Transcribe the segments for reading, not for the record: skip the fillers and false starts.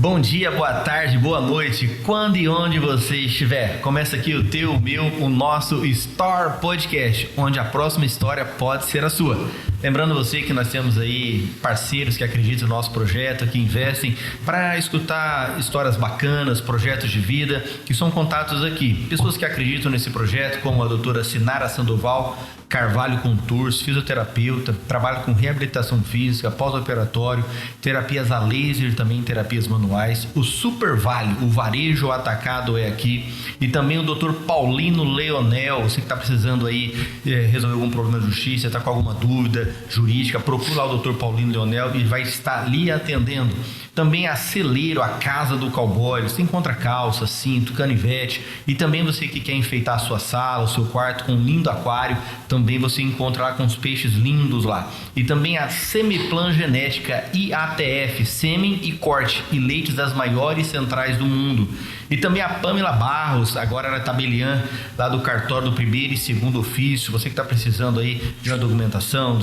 Bom dia, boa tarde, boa noite, quando e onde você estiver. Começa aqui o teu, o meu, o nosso Store Podcast, onde a próxima história pode ser a sua. Lembrando você que nós temos aí parceiros que acreditam no nosso projeto, que investem para escutar histórias bacanas, projetos de vida, que são contatos aqui. Pessoas que acreditam nesse projeto, como a doutora Sinara Sandoval Carvalho Contours, fisioterapeuta, trabalha com reabilitação física, pós-operatório, terapias a laser, também terapias manuais. O Super Vale, o varejo atacado é aqui. E também o Dr. Paulino Leonel, você que está precisando aí resolver algum problema de justiça, está com alguma dúvida jurídica, procura lá o Dr. Paulino Leonel e vai estar lhe atendendo. Também a Celeiro, a casa do cowboy, você encontra calça, cinto, canivete, e também você que quer enfeitar a sua sala, o seu quarto com um lindo aquário, também você encontra lá com os peixes lindos lá. E também a Semiplan Genética IATF, sêmen e corte e leites das maiores centrais do mundo. E também a Pamela Barros, agora ela é tabeliã lá do cartório do primeiro e segundo ofício. Você que está precisando aí de uma documentação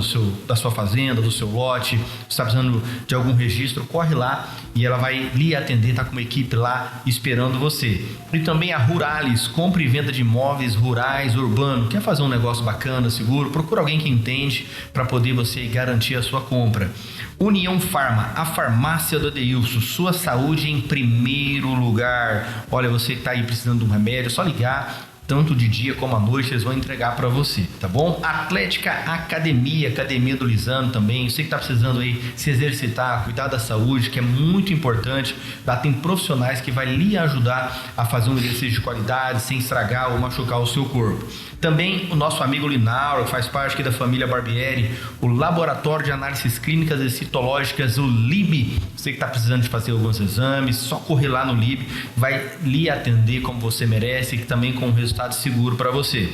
da sua fazenda, do seu lote, está precisando de algum registro, corre lá e ela vai lhe atender, está com uma equipe lá esperando você. E também a Ruralis, compra e venda de imóveis rurais, urbano. Quer fazer um negócio bacana, seguro? Procura alguém que entende para poder você garantir a sua compra. União Farma, a farmácia do Adeilson, sua saúde em primeiro lugar. Olha, você que está aí precisando de um remédio, é só ligar, tanto de dia como à noite, eles vão entregar para você, tá bom? Atlética Academia do Lisano também, você que está precisando aí se exercitar, cuidar da saúde, que é muito importante. Lá tem profissionais que vai lhe ajudar a fazer um exercício de qualidade, sem estragar ou machucar o seu corpo. Também o nosso amigo Linauro, que faz parte aqui da família Barbieri, o Laboratório de Análises Clínicas e Citológicas, o LIB. Você que está precisando de fazer alguns exames, só correr lá no LIB, vai lhe atender como você merece e também com um resultado seguro para você.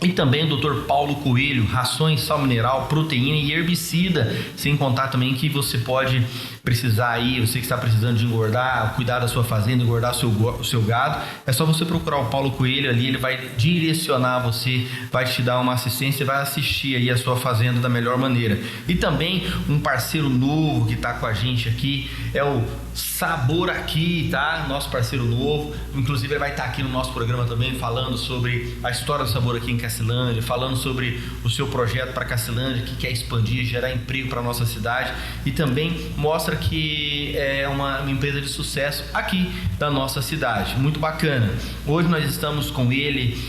E também o Dr. Paulo Coelho, rações, sal mineral, proteína e herbicida, sem contar também que você pode precisar aí, você que está precisando de engordar, cuidar da sua fazenda, engordar o seu gado, é só você procurar o Paulo Coelho ali, ele vai direcionar você, vai te dar uma assistência, vai assistir aí a sua fazenda da melhor maneira. E também um parceiro novo que está com a gente aqui é o Sabor Aqui, tá? Nosso parceiro novo, inclusive ele vai estar aqui no nosso programa também falando sobre a história do Sabor Aqui em Cacilândia, falando sobre o seu projeto para Cacilândia, que quer expandir, gerar emprego para nossa cidade, e também mostra que é uma empresa de sucesso aqui da nossa cidade, muito bacana. Hoje nós estamos com ele,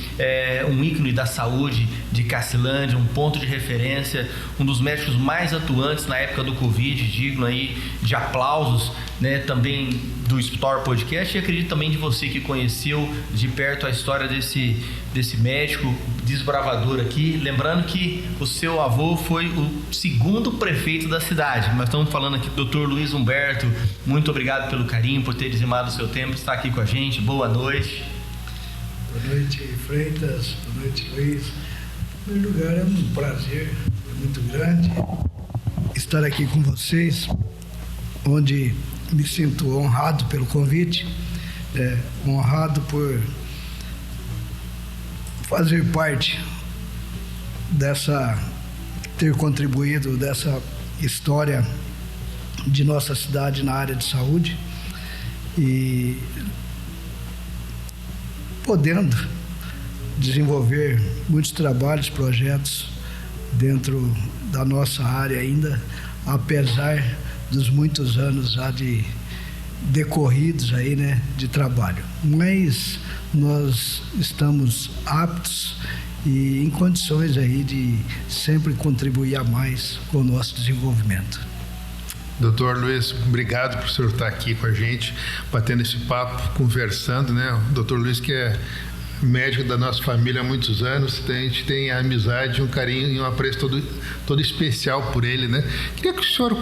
um ícone da saúde de Cacilândia, um ponto de referência, um dos médicos mais atuantes na época do Covid, digno aí de aplausos, né, também do Store Podcast, e acredito também de você que conheceu de perto a história desse médico desbravador aqui. Lembrando que o seu avô foi o segundo prefeito da cidade. Nós estamos falando aqui do Dr. Luiz Humberto. Muito obrigado pelo carinho, por ter dizimado o seu tempo, estar aqui com a gente. Boa noite. Boa noite, Freitas. Boa noite, Luiz. Em primeiro lugar, é um prazer muito grande estar aqui com vocês, onde me sinto honrado pelo convite, honrado por fazer parte ter contribuído dessa história de nossa cidade na área de saúde e podendo desenvolver muitos trabalhos, projetos dentro da nossa área ainda, apesar dos muitos anos já decorridos aí, né, de trabalho. Mas nós estamos aptos e em condições aí de sempre contribuir a mais com o nosso desenvolvimento. Doutor Luiz, obrigado por o senhor estar aqui com a gente, batendo esse papo, conversando, né? O doutor Luiz, que é médico da nossa família há muitos anos, a gente tem a amizade, um carinho e um apreço todo especial por ele, né? Queria que o senhor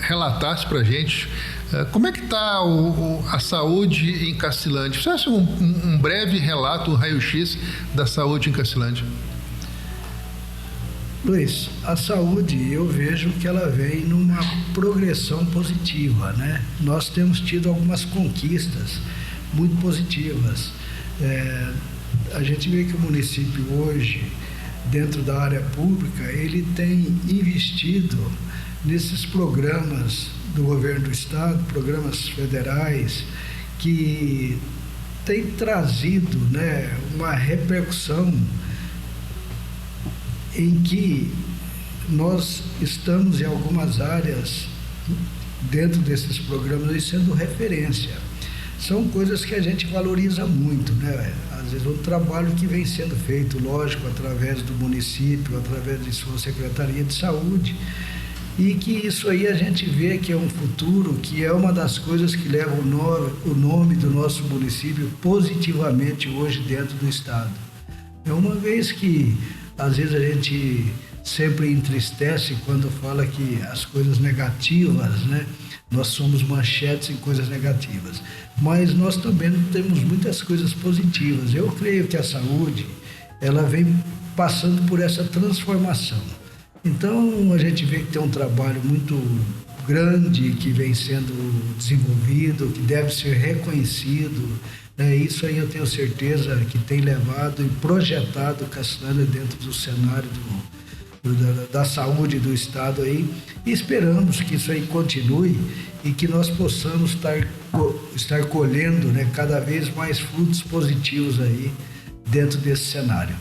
relatasse para a gente como é que está a saúde em Cacilândia. Fizesse um breve relato, um raio-x da saúde em Cacilândia. Luiz, a saúde, eu vejo que ela vem numa progressão positiva, né? Nós temos tido algumas conquistas muito positivas. A gente vê que o município hoje, dentro da área pública, ele tem investido nesses programas do governo do estado, programas federais, que tem trazido, né, uma repercussão em que nós estamos em algumas áreas dentro desses programas sendo referência. São coisas que a gente valoriza muito, né? Às vezes um trabalho que vem sendo feito, lógico, através do município, através de sua Secretaria de Saúde, e que isso aí a gente vê que é um futuro, que é uma das coisas que leva o nome do nosso município positivamente hoje dentro do estado. É uma vez que às vezes a gente sempre entristece quando fala que as coisas negativas, né? Nós somos manchetes em coisas negativas, mas nós também temos muitas coisas positivas. Eu creio que a saúde, ela vem passando por essa transformação. Então, a gente vê que tem um trabalho muito grande que vem sendo desenvolvido, que deve ser reconhecido. Isso aí eu tenho certeza que tem levado e projetado Cacilândia dentro do cenário da saúde do estado aí, e esperamos que isso aí continue e que nós possamos estar colhendo, né, cada vez mais frutos positivos aí dentro desse cenário.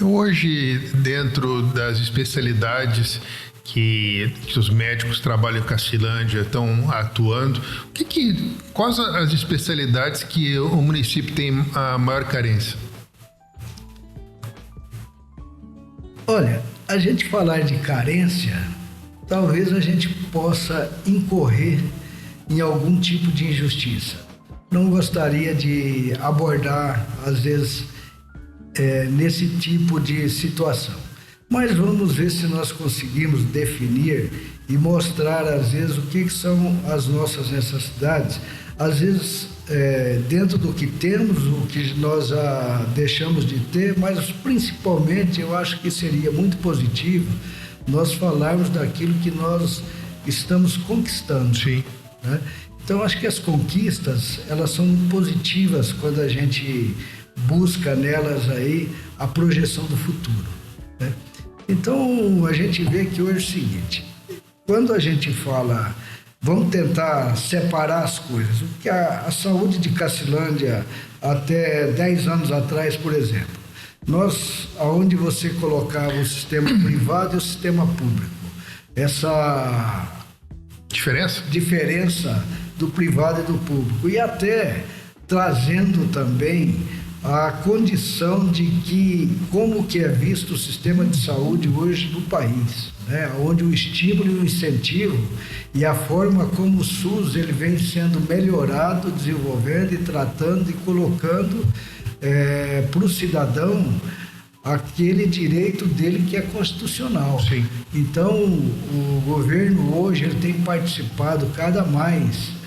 Hoje, dentro das especialidades que os médicos trabalham em Cacilândia estão atuando, quais as especialidades que o município tem a maior carência? Olha, a gente falar de carência, talvez a gente possa incorrer em algum tipo de injustiça. Não gostaria de abordar, às vezes, nesse tipo de situação. Mas vamos ver se nós conseguimos definir e mostrar, às vezes, o que são as nossas necessidades. Às vezes, dentro do que temos, o que nós deixamos de ter, mas principalmente eu acho que seria muito positivo nós falarmos daquilo que nós estamos conquistando. Sim. Né? Então, acho que as conquistas, elas são positivas quando a gente busca nelas aí a projeção do futuro. Né? Então, a gente vê que hoje é o seguinte, quando a gente fala, vamos tentar separar as coisas, porque a saúde de Cacilândia, até 10 anos atrás, por exemplo, aonde você colocava o sistema privado e o sistema público, essa diferença do privado e do público, e até trazendo também a condição de que, como que é visto o sistema de saúde hoje no país, né? Onde o estímulo e o incentivo e a forma como o SUS ele vem sendo melhorado, desenvolvendo e tratando e colocando para o cidadão aquele direito dele que é constitucional. Sim. Então, o governo hoje ele tem participado cada mais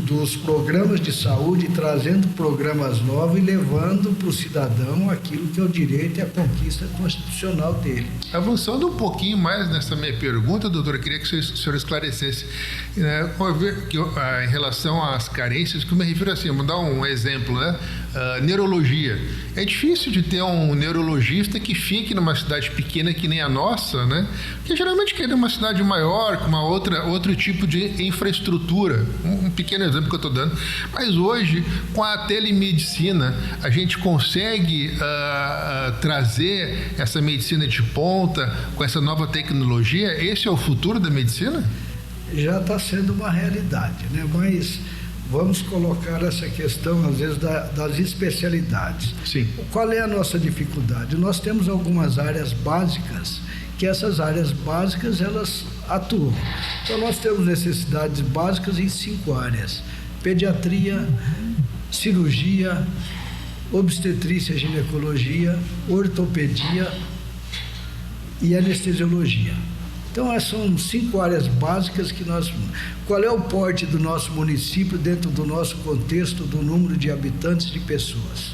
dos programas de saúde, trazendo programas novos e levando para o cidadão aquilo que é o direito e a conquista constitucional dele. Avançando um pouquinho mais nessa minha pergunta, doutor, eu queria que o senhor esclarecesse em relação às carências, que eu me refiro assim, vou dar um exemplo, né? Neurologia. É difícil de ter um neurologista que fique numa cidade pequena que nem a nossa, né? Porque geralmente quer uma cidade maior, com outro tipo de infraestrutura. Um pequeno exemplo que eu estou dando. Mas hoje, com a telemedicina, a gente consegue trazer essa medicina de ponta com essa nova tecnologia. Esse é o futuro da medicina? Já está sendo uma realidade, né? Mas vamos colocar essa questão, às vezes, das especialidades. Sim. Qual é a nossa dificuldade? Nós temos algumas áreas básicas, que essas áreas básicas, elas atuam. Então, nós temos necessidades básicas em 5 áreas: pediatria, cirurgia, obstetrícia, ginecologia, ortopedia e anestesiologia. Então, essas são 5 áreas básicas que nós... Qual é o porte do nosso município dentro do nosso contexto do número de habitantes, de pessoas?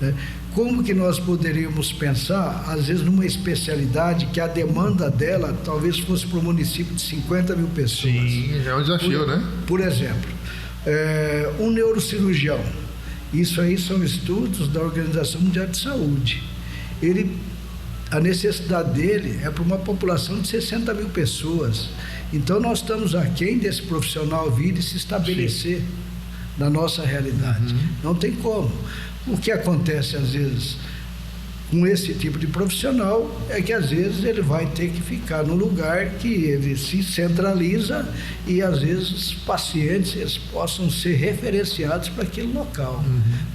Né? Como que nós poderíamos pensar, às vezes, numa especialidade que a demanda dela talvez fosse para um município de 50 mil pessoas? Sim, é um desafio, né? Por exemplo, um neurocirurgião. Isso aí são estudos da Organização Mundial de Saúde. Ele a necessidade dele é para uma população de 60 mil pessoas. Então nós estamos aquém desse profissional vir e se estabelecer na nossa realidade. Não tem como. O que acontece às vezes com esse tipo de profissional é que às vezes ele vai ter que ficar no lugar que ele se centraliza e às vezes os pacientes eles possam ser referenciados para aquele local,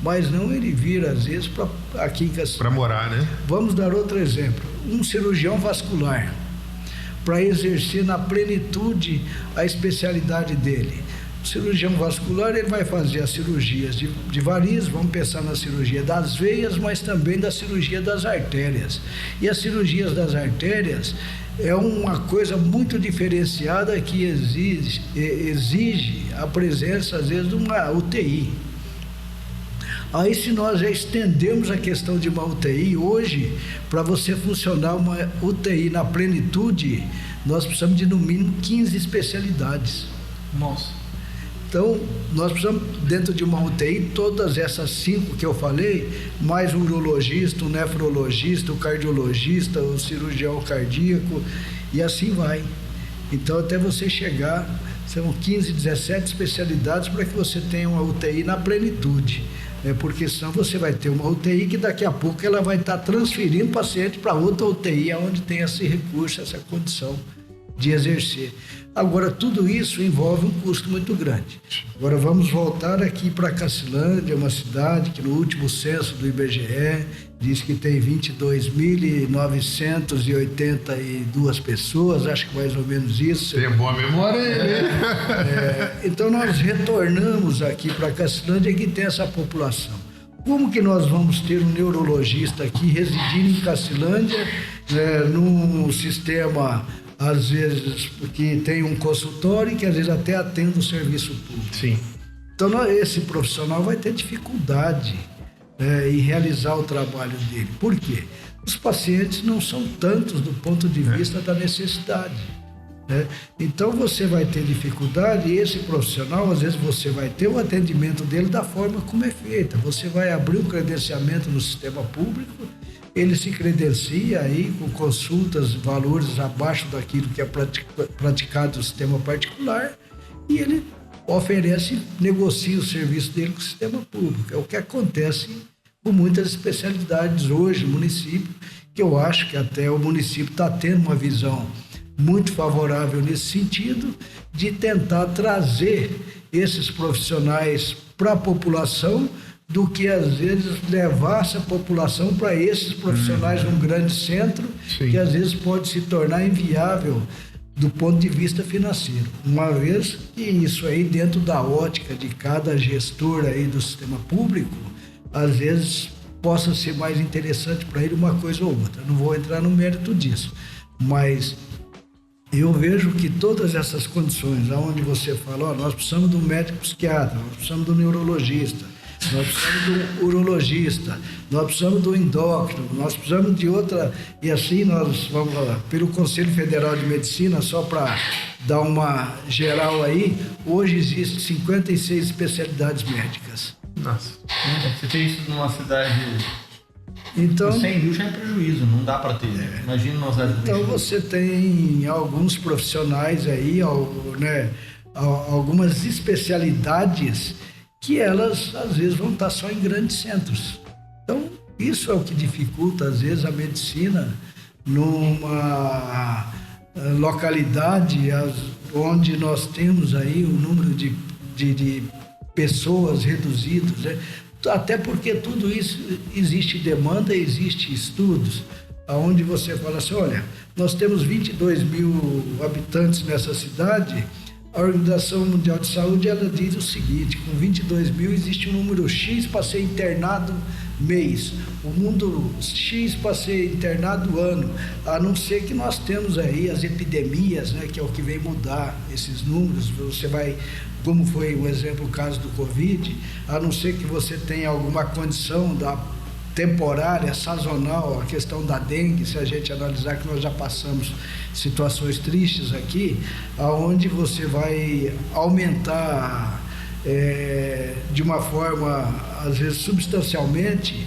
mas não ele vir às vezes para aqui em Castelândia. Para morar, né? Vamos dar outro exemplo, um cirurgião vascular, para exercer na plenitude a especialidade dele. O cirurgião vascular ele vai fazer as cirurgias de varizes, vamos pensar na cirurgia das veias, mas também da cirurgia das artérias. E as cirurgias das artérias é uma coisa muito diferenciada que exige a presença, às vezes, de uma UTI. Aí, se nós já estendemos a questão de uma UTI, hoje, para você funcionar uma UTI na plenitude, nós precisamos de, no mínimo, 15 especialidades. Nossa. Então, nós precisamos, dentro de uma UTI, todas essas 5 que eu falei, mais um urologista, um nefrologista, um cardiologista, um cirurgião cardíaco, e assim vai. Então, até você chegar, são 15, 17 especialidades para que você tenha uma UTI na plenitude. Porque senão você vai ter uma UTI que daqui a pouco ela vai estar transferindo o paciente para outra UTI, onde tem esse recurso, essa condição de exercer. Agora, tudo isso envolve um custo muito grande. Agora, vamos voltar aqui para Castelândia, uma cidade que no último censo do IBGE diz que tem 22.982 pessoas, acho que mais ou menos isso. Tem boa memória aí. Então, nós retornamos aqui para Castelândia que tem essa população. Como que nós vamos ter um neurologista aqui residindo em Castelândia, num sistema, às vezes, que tem um consultório e que às vezes até atende o serviço público? Sim. Então, esse profissional vai ter dificuldade em realizar o trabalho dele. Por quê? Os pacientes não são tantos do ponto de vista da necessidade. Então, você vai ter dificuldade e esse profissional, às vezes, você vai ter o atendimento dele da forma como é feita. Você vai abrir um credenciamento no sistema público, ele se credencia aí com consultas, valores abaixo daquilo que é praticado no sistema particular e ele oferece, negocia o serviço dele com o sistema público. É o que acontece com muitas especialidades hoje no município, que eu acho que até o município está tendo uma visão muito favorável nesse sentido, de tentar trazer esses profissionais para a população, do que às vezes levar essa população para esses profissionais num grande centro, Sim. que às vezes pode se tornar inviável do ponto de vista financeiro. Uma vez que isso aí, dentro da ótica de cada gestor aí do sistema público, às vezes possa ser mais interessante para ele uma coisa ou outra. Não vou entrar no mérito disso, mas eu vejo que todas essas condições, onde você fala, nós precisamos de um médico psiquiatra, nós precisamos de um neurologista, nós precisamos de um urologista, nós precisamos do endócrino, nós precisamos de outra, e assim nós vamos lá, pelo Conselho Federal de Medicina, só para dar uma geral aí, hoje existem 56 especialidades médicas. Nossa. Você tem isso numa cidade... Então, 100 mil já é prejuízo, não dá para ter. Imagina numa cidade... Então você tem alguns profissionais aí, algumas especialidades que elas, às vezes, vão estar só em grandes centros. Então, isso é o que dificulta, às vezes, a medicina numa localidade onde nós temos aí um número de pessoas reduzidos, né? Até porque tudo isso, existe demanda, existe estudos, onde você fala assim, olha, nós temos 22 mil habitantes nessa cidade. A Organização Mundial de Saúde, ela diz o seguinte, com 22 mil existe um número X para ser internado mês, o número X para ser internado ano, a não ser que nós temos aí as epidemias, né, que é o que vem mudar esses números. Você vai, como foi o exemplo, o caso do Covid, a não ser que você tenha alguma condição temporária, sazonal, a questão da dengue, se a gente analisar que nós já passamos situações tristes aqui, aonde você vai aumentar de uma forma, às vezes, substancialmente,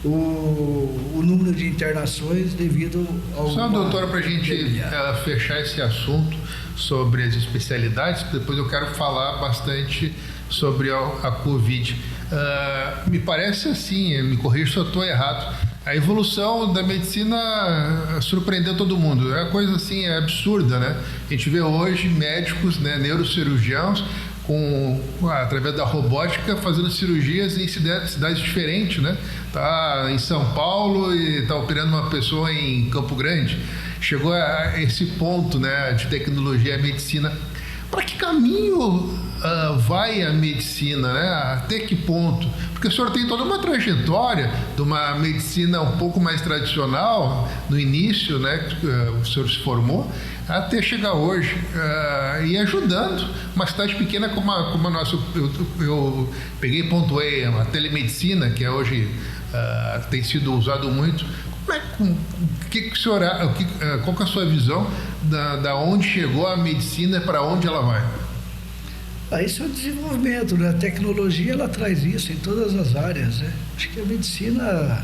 o número de internações devido ao... Só, doutora, para a gente fechar esse assunto sobre as especialidades, depois eu quero falar bastante sobre a Covid. Me parece assim, me corrija se eu estou errado, a evolução da medicina surpreendeu todo mundo. É uma coisa assim, absurda, né? A gente vê hoje médicos, né, neurocirurgiãos, através da robótica, fazendo cirurgias em cidades diferentes, né? Tá em São Paulo e tá operando uma pessoa em Campo Grande. Chegou a esse ponto, né, de tecnologia e medicina. Para que caminho vai a medicina, né? Até que ponto? Porque o senhor tem toda uma trajetória de uma medicina um pouco mais tradicional no início, né? Que o senhor se formou, até chegar hoje e ajudando uma cidade pequena como a nossa. Eu peguei e pontuei a telemedicina, que hoje tem sido usado muito. Qual que é a sua visão da onde chegou a medicina e para onde ela vai? Isso é o desenvolvimento, né? A tecnologia ela traz isso em todas as áreas, né? Acho que a medicina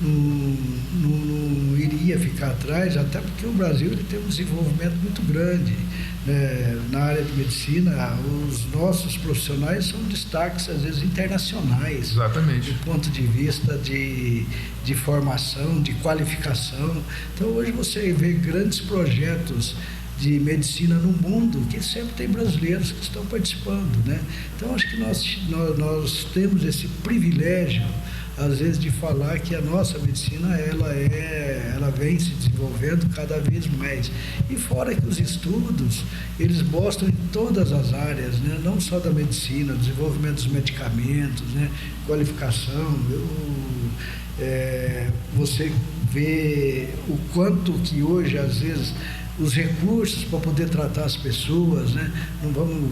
não iria ficar atrás, até porque o Brasil ele tem um desenvolvimento muito grande, né? Na área de medicina. Os nossos profissionais são destaques, às vezes, internacionais. Exatamente. Do ponto de vista de formação, de qualificação. Então, hoje você vê grandes projetos de medicina no mundo, que sempre tem brasileiros que estão participando, né? Então, acho que nós temos esse privilégio, às vezes, de falar que a nossa medicina, ela vem se desenvolvendo cada vez mais. E fora que os estudos, eles mostram em todas as áreas, né? Não só da medicina, desenvolvimento dos medicamentos, né? Qualificação. Você vê o quanto que hoje, às vezes, os recursos para poder tratar as pessoas, né? Não vamos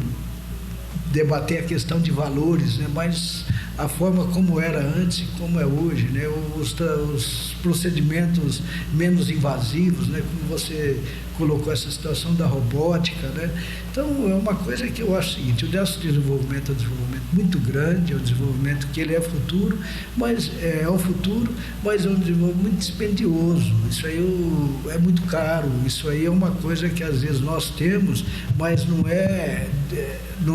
debater a questão de valores, né? Mas a forma como era antes e como é hoje, né? Os procedimentos menos invasivos, né? Como você colocou essa situação da robótica, né? Então, é uma coisa que eu acho o seguinte: o nosso desenvolvimento é um desenvolvimento muito grande, é um desenvolvimento que ele é futuro, mas é um futuro, mas é um desenvolvimento muito dispendioso. Isso aí é muito caro, isso aí é uma coisa que às vezes nós temos, mas não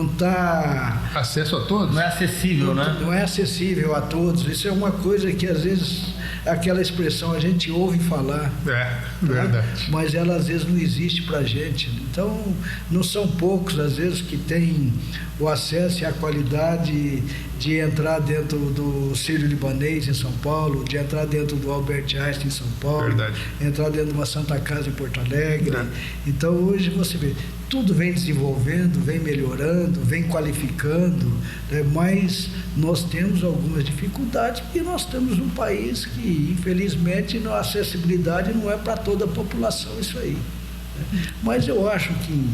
está... Acesso a todos? Não é acessível, né? Não é acessível a todos. Isso é uma coisa que às vezes, aquela expressão a gente ouve falar. Verdade. Mas ela às vezes não existe para a gente. Então, não são poucos, às vezes, que têm o acesso e a qualidade de entrar dentro do Sírio-Libanês em São Paulo, de entrar dentro do Albert Einstein em São Paulo, Verdade. entrar dentro de uma Santa Casa em Porto Alegre. Então, hoje você vê, tudo vem desenvolvendo, vem melhorando, vem qualificando, né? Mas nós temos algumas dificuldades, porque nós estamos num país que, infelizmente, a acessibilidade não é para toda a população, isso aí. Mas eu acho que,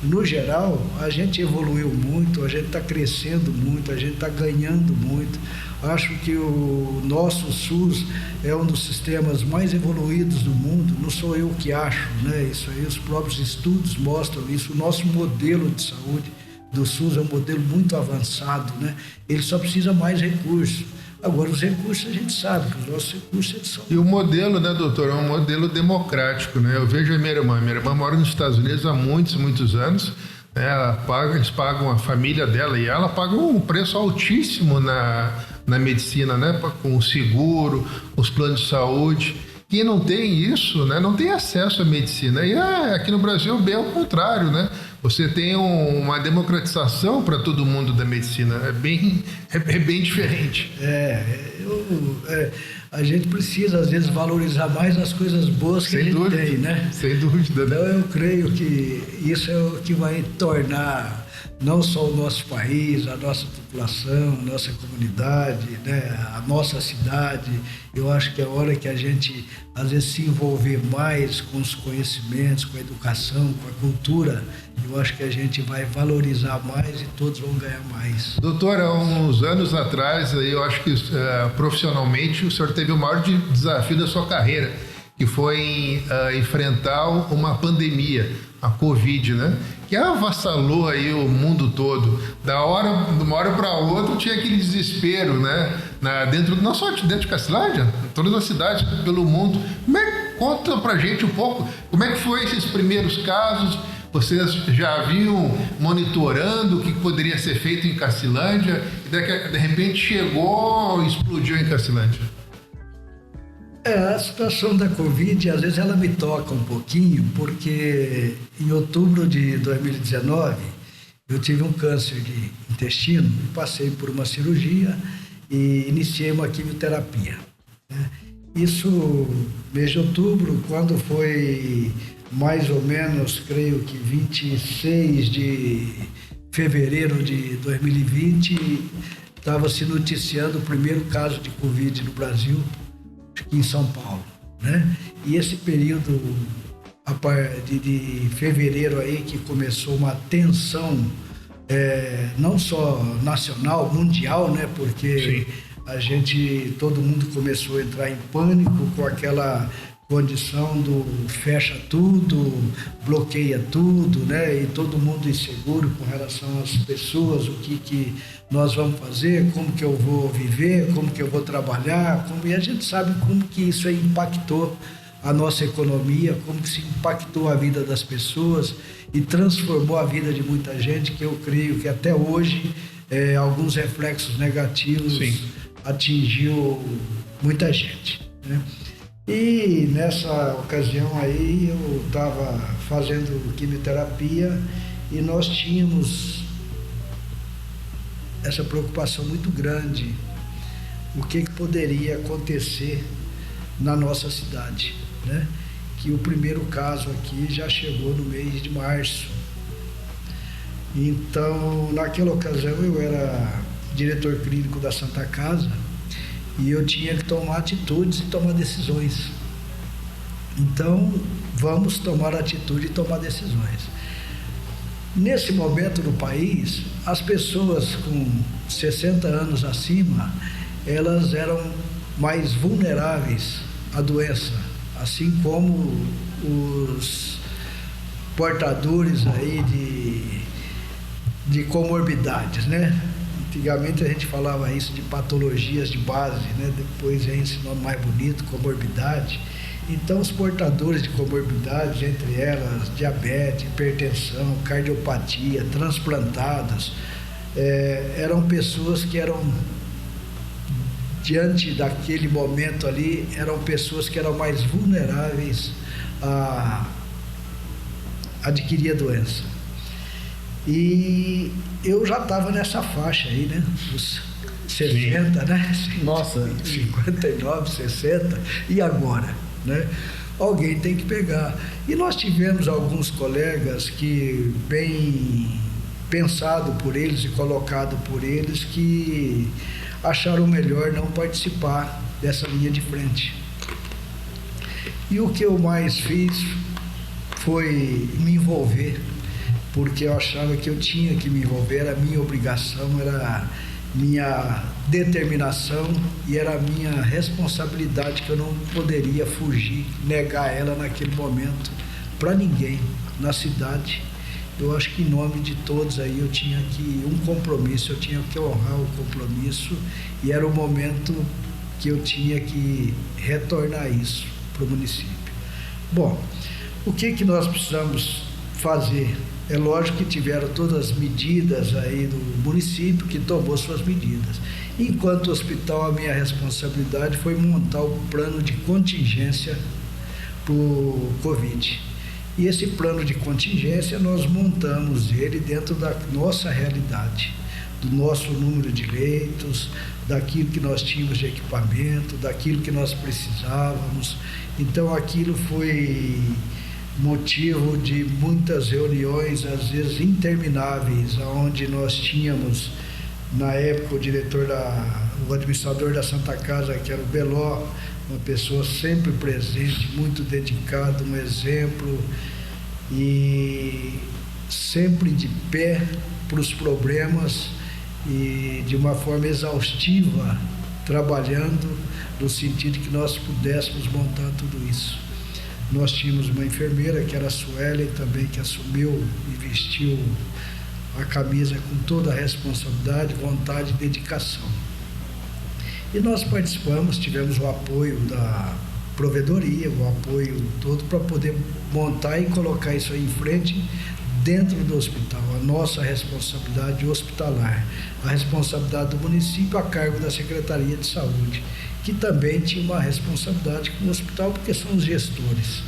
no geral, a gente evoluiu muito, a gente está crescendo muito, a gente está ganhando muito. Acho que o nosso SUS é um dos sistemas mais evoluídos do mundo, não sou eu que acho, né? Isso aí, os próprios estudos mostram isso. O nosso modelo de saúde do SUS é um modelo muito avançado, né? Ele só precisa mais recursos. Agora, os recursos a gente sabe que os nossos recursos eles são... E o modelo, né, doutor, é um modelo democrático, né? Eu vejo a minha irmã mora nos Estados Unidos há muitos anos, né? Eles pagam, a família dela e ela pagam um preço altíssimo na medicina, né? Com o seguro, os planos de saúde. Quem não tem isso, né, não tem acesso à medicina. E aqui no Brasil, bem ao contrário, né? Você tem uma democratização para todo mundo da medicina. É bem diferente. A gente precisa, às vezes, valorizar mais as coisas boas que a gente tem, né? Sem dúvida. Então, eu creio que isso é o que vai tornar não só o nosso país, a nossa população, a nossa comunidade, né, a nossa cidade. Eu acho que é hora que a gente, às vezes, se envolver mais com os conhecimentos, com a educação, com a cultura. Eu acho que a gente vai valorizar mais e todos vão ganhar mais. Doutor, há uns anos atrás, eu acho que profissionalmente o senhor teve o maior desafio da sua carreira, que foi enfrentar uma pandemia, a Covid, né? Que avassalou aí o mundo todo. De uma hora para outra tinha aquele desespero, né? Não só dentro de Cacilândia, todas as cidades pelo mundo. Conta pra gente um pouco como é que foi esses primeiros casos. Vocês já vinham monitorando o que poderia ser feito em Cacilândia e de repente chegou e explodiu em Cacilândia? A situação da Covid, às vezes ela me toca um pouquinho, porque em outubro de 2019 eu tive um câncer de intestino, passei por uma cirurgia e iniciei uma quimioterapia, né? Isso, mês de outubro, quando foi mais ou menos, creio que 26 de fevereiro de 2020, estava se noticiando o primeiro caso de Covid no Brasil, aqui em São Paulo, né? E esse período, a partir de fevereiro aí, que começou uma tensão, não só nacional, mundial, né? Porque todo mundo começou a entrar em pânico com aquela condição do fecha tudo, bloqueia tudo, né? E todo mundo inseguro com relação às pessoas, o que nós vamos fazer, como que eu vou viver, como que eu vou trabalhar, e a gente sabe como que isso aí impactou a nossa economia, como que se impactou a vida das pessoas e transformou a vida de muita gente, que eu creio que até hoje alguns reflexos negativos atingiu muita gente, né? E nessa ocasião aí eu estava fazendo quimioterapia e nós tínhamos essa preocupação muito grande, o que poderia acontecer na nossa cidade, né? Que o primeiro caso aqui já chegou no mês de março. Então, naquela ocasião eu era diretor clínico da Santa Casa e eu tinha que tomar atitudes e tomar decisões. Então, vamos tomar atitude e tomar decisões. Nesse momento no país, as pessoas com 60 anos acima, elas eram mais vulneráveis à doença, assim como os portadores aí de comorbidades, né? Antigamente a gente falava isso de patologias de base, né? Depois vem esse nome mais bonito, comorbidade. Então, os portadores de comorbidades, entre elas diabetes, hipertensão, cardiopatia, transplantados, eram pessoas que eram, diante daquele momento ali, eram pessoas que eram mais vulneráveis a adquirir a doença. E eu já estava nessa faixa aí, né? Os 60, né? Nossa! 59, 60, e agora? Né? Alguém tem que pegar. E nós tivemos alguns colegas que, bem pensado por eles e colocado por eles, que acharam melhor não participar dessa linha de frente. E o que eu mais fiz foi me envolver, porque eu achava que eu tinha que me envolver, era minha obrigação, era minha determinação e era a minha responsabilidade, que eu não poderia fugir, negar ela naquele momento para ninguém na cidade. Eu acho que em nome de todos aí eu tinha um compromisso, eu tinha que honrar o compromisso e era o momento que eu tinha que retornar isso para o município. Bom, o que nós precisamos fazer? É lógico que tiveram todas as medidas aí do município, que tomou suas medidas. Enquanto hospital, a minha responsabilidade foi montar o plano de contingência para o Covid. E esse plano de contingência, nós montamos ele dentro da nossa realidade, do nosso número de leitos, daquilo que nós tínhamos de equipamento, daquilo que nós precisávamos. Então, aquilo foi motivo de muitas reuniões, às vezes intermináveis, onde nós tínhamos, na época, o administrador da Santa Casa, que era o Beló, uma pessoa sempre presente, muito dedicado, um exemplo, e sempre de pé para os problemas e de uma forma exaustiva, trabalhando no sentido que nós pudéssemos montar tudo isso. nós tínhamos uma enfermeira, que era a Suelen também, que assumiu e vestiu a camisa com toda a responsabilidade, vontade e dedicação. E nós participamos, tivemos o apoio da provedoria, o apoio todo para poder montar e colocar isso aí em frente dentro do hospital, a nossa responsabilidade hospitalar, a responsabilidade do município a cargo da Secretaria de Saúde, que também tinha uma responsabilidade com o hospital, porque são os gestores,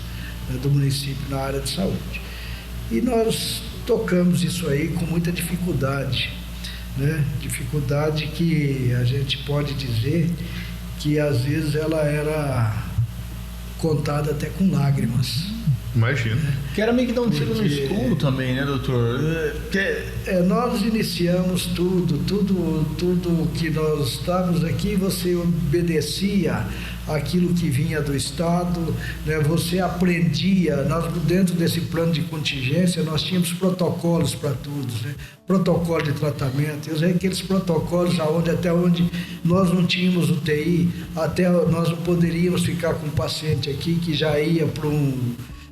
né, do município na área de saúde. E nós tocamos isso aí com muita dificuldade, né? Dificuldade que a gente pode dizer que às vezes ela era contada até com lágrimas. Imagino. Que era meio que dar um tiro no escuro também, né, doutor? Nós iniciamos tudo que nós estávamos aqui, você obedecia aquilo que vinha do Estado, né? Você aprendia, nós, dentro desse plano de contingência, nós tínhamos protocolos para todos, né? Protocolo de tratamento, aqueles protocolos até onde nós não tínhamos UTI, até nós não poderíamos ficar com um paciente aqui que já ia para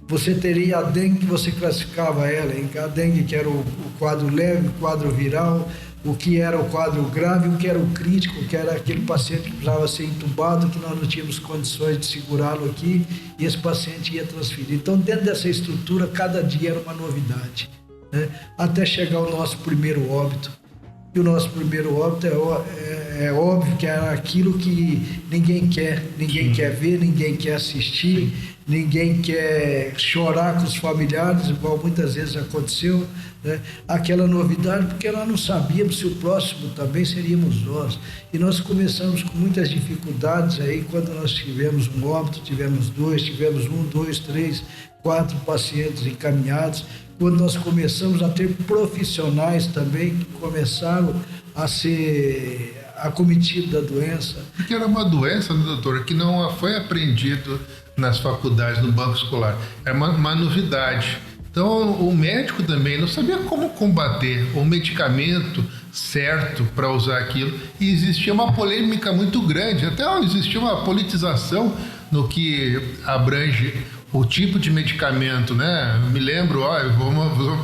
você teria a dengue, que você classificava ela, a dengue que era o quadro leve, o quadro viral, o que era o quadro grave, o que era o crítico, que era aquele paciente que precisava ser entubado, que nós não tínhamos condições de segurá-lo aqui, e esse paciente ia transferir. Então, dentro dessa estrutura, cada dia era uma novidade, né? Até chegar ao nosso primeiro óbito. E o nosso primeiro óbito é óbvio que era aquilo que ninguém quer ver, ninguém quer assistir, ninguém quer chorar com os familiares, igual muitas vezes aconteceu, né? Aquela novidade, porque nós não sabíamos se o próximo também seríamos nós. E nós começamos com muitas dificuldades aí, quando nós tivemos um óbito, tivemos 2, tivemos 1, 2, 3, 4 pacientes encaminhados. Quando nós começamos a ter profissionais também que começaram a ser acometidos da doença. Porque era uma doença, né, doutor, que não foi aprendido nas faculdades, no banco escolar. Era uma novidade. Então, o médico também não sabia como combater o medicamento certo para usar aquilo. E existia uma polêmica muito grande, até existia uma politização no que abrange o tipo de medicamento, né? Me lembro,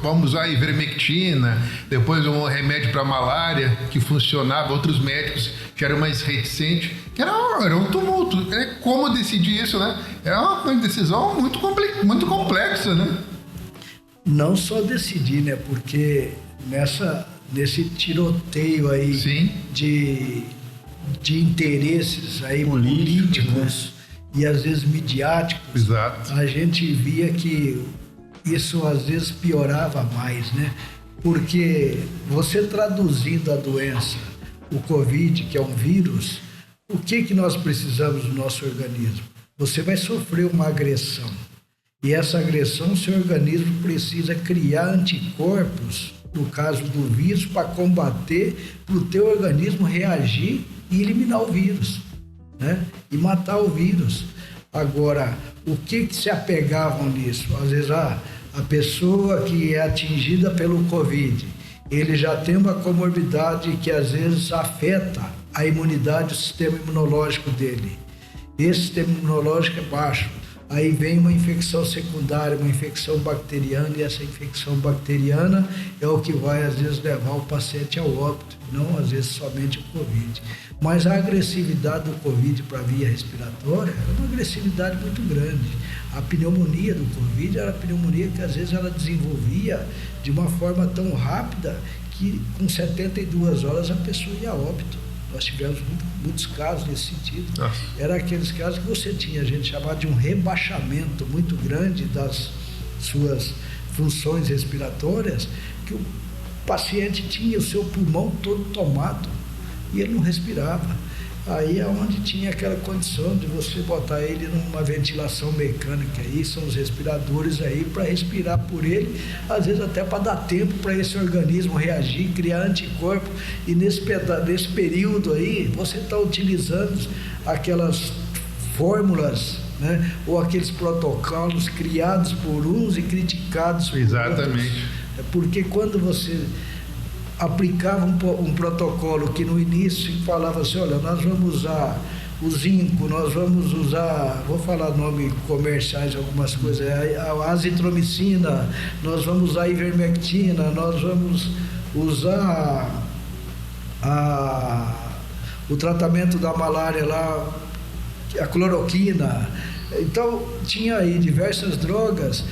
vamos usar a ivermectina, depois um remédio para malária que funcionava, outros médicos que eram mais reticentes, que era um tumulto. Como decidir isso, né? É uma decisão muito complexa, né? Não só decidir, né? Porque nesse tiroteio aí, sim, de interesses aí políticos, né? E às vezes midiáticos, exato, a gente via que isso às vezes piorava mais, né? Porque você traduzindo a doença, o Covid, que é um vírus, o que nós precisamos do nosso organismo? Você vai sofrer uma agressão. E essa agressão, seu organismo precisa criar anticorpos, no caso do vírus, para combater, para o teu organismo reagir e eliminar o vírus, né? E matar o vírus. Agora, o que se apegavam nisso? Às vezes, a pessoa que é atingida pelo Covid, ele já tem uma comorbidade que às vezes afeta a imunidade, o sistema imunológico dele. Esse sistema imunológico é baixo. Aí vem uma infecção secundária, uma infecção bacteriana, e essa infecção bacteriana é o que vai, às vezes, levar o paciente ao óbito, não, às vezes, somente o Covid. Mas a agressividade do Covid para a via respiratória era uma agressividade muito grande. A pneumonia do Covid era a pneumonia que, às vezes, ela desenvolvia de uma forma tão rápida que, com 72 horas, a pessoa ia a óbito. Nós tivemos muitos casos nesse sentido. Nossa. Era aqueles casos que você tinha, a gente chamava de um rebaixamento muito grande das suas funções respiratórias, que o paciente tinha o seu pulmão todo tomado e ele não respirava. Aí é onde tinha aquela condição de você botar ele numa ventilação mecânica, aí são os respiradores aí para respirar por ele, às vezes até para dar tempo para esse organismo reagir, criar anticorpo. E nesse período aí você está utilizando aquelas fórmulas, né? Ou aqueles protocolos criados por uns e criticados por exatamente outros. Porque quando você aplicava um protocolo que no início falava assim, olha, nós vamos usar o zinco, nós vamos usar, vou falar nome comerciais, algumas coisas, a azitromicina, nós vamos usar a ivermectina, nós vamos usar o tratamento da malária lá, a cloroquina. Então, tinha aí diversas drogas,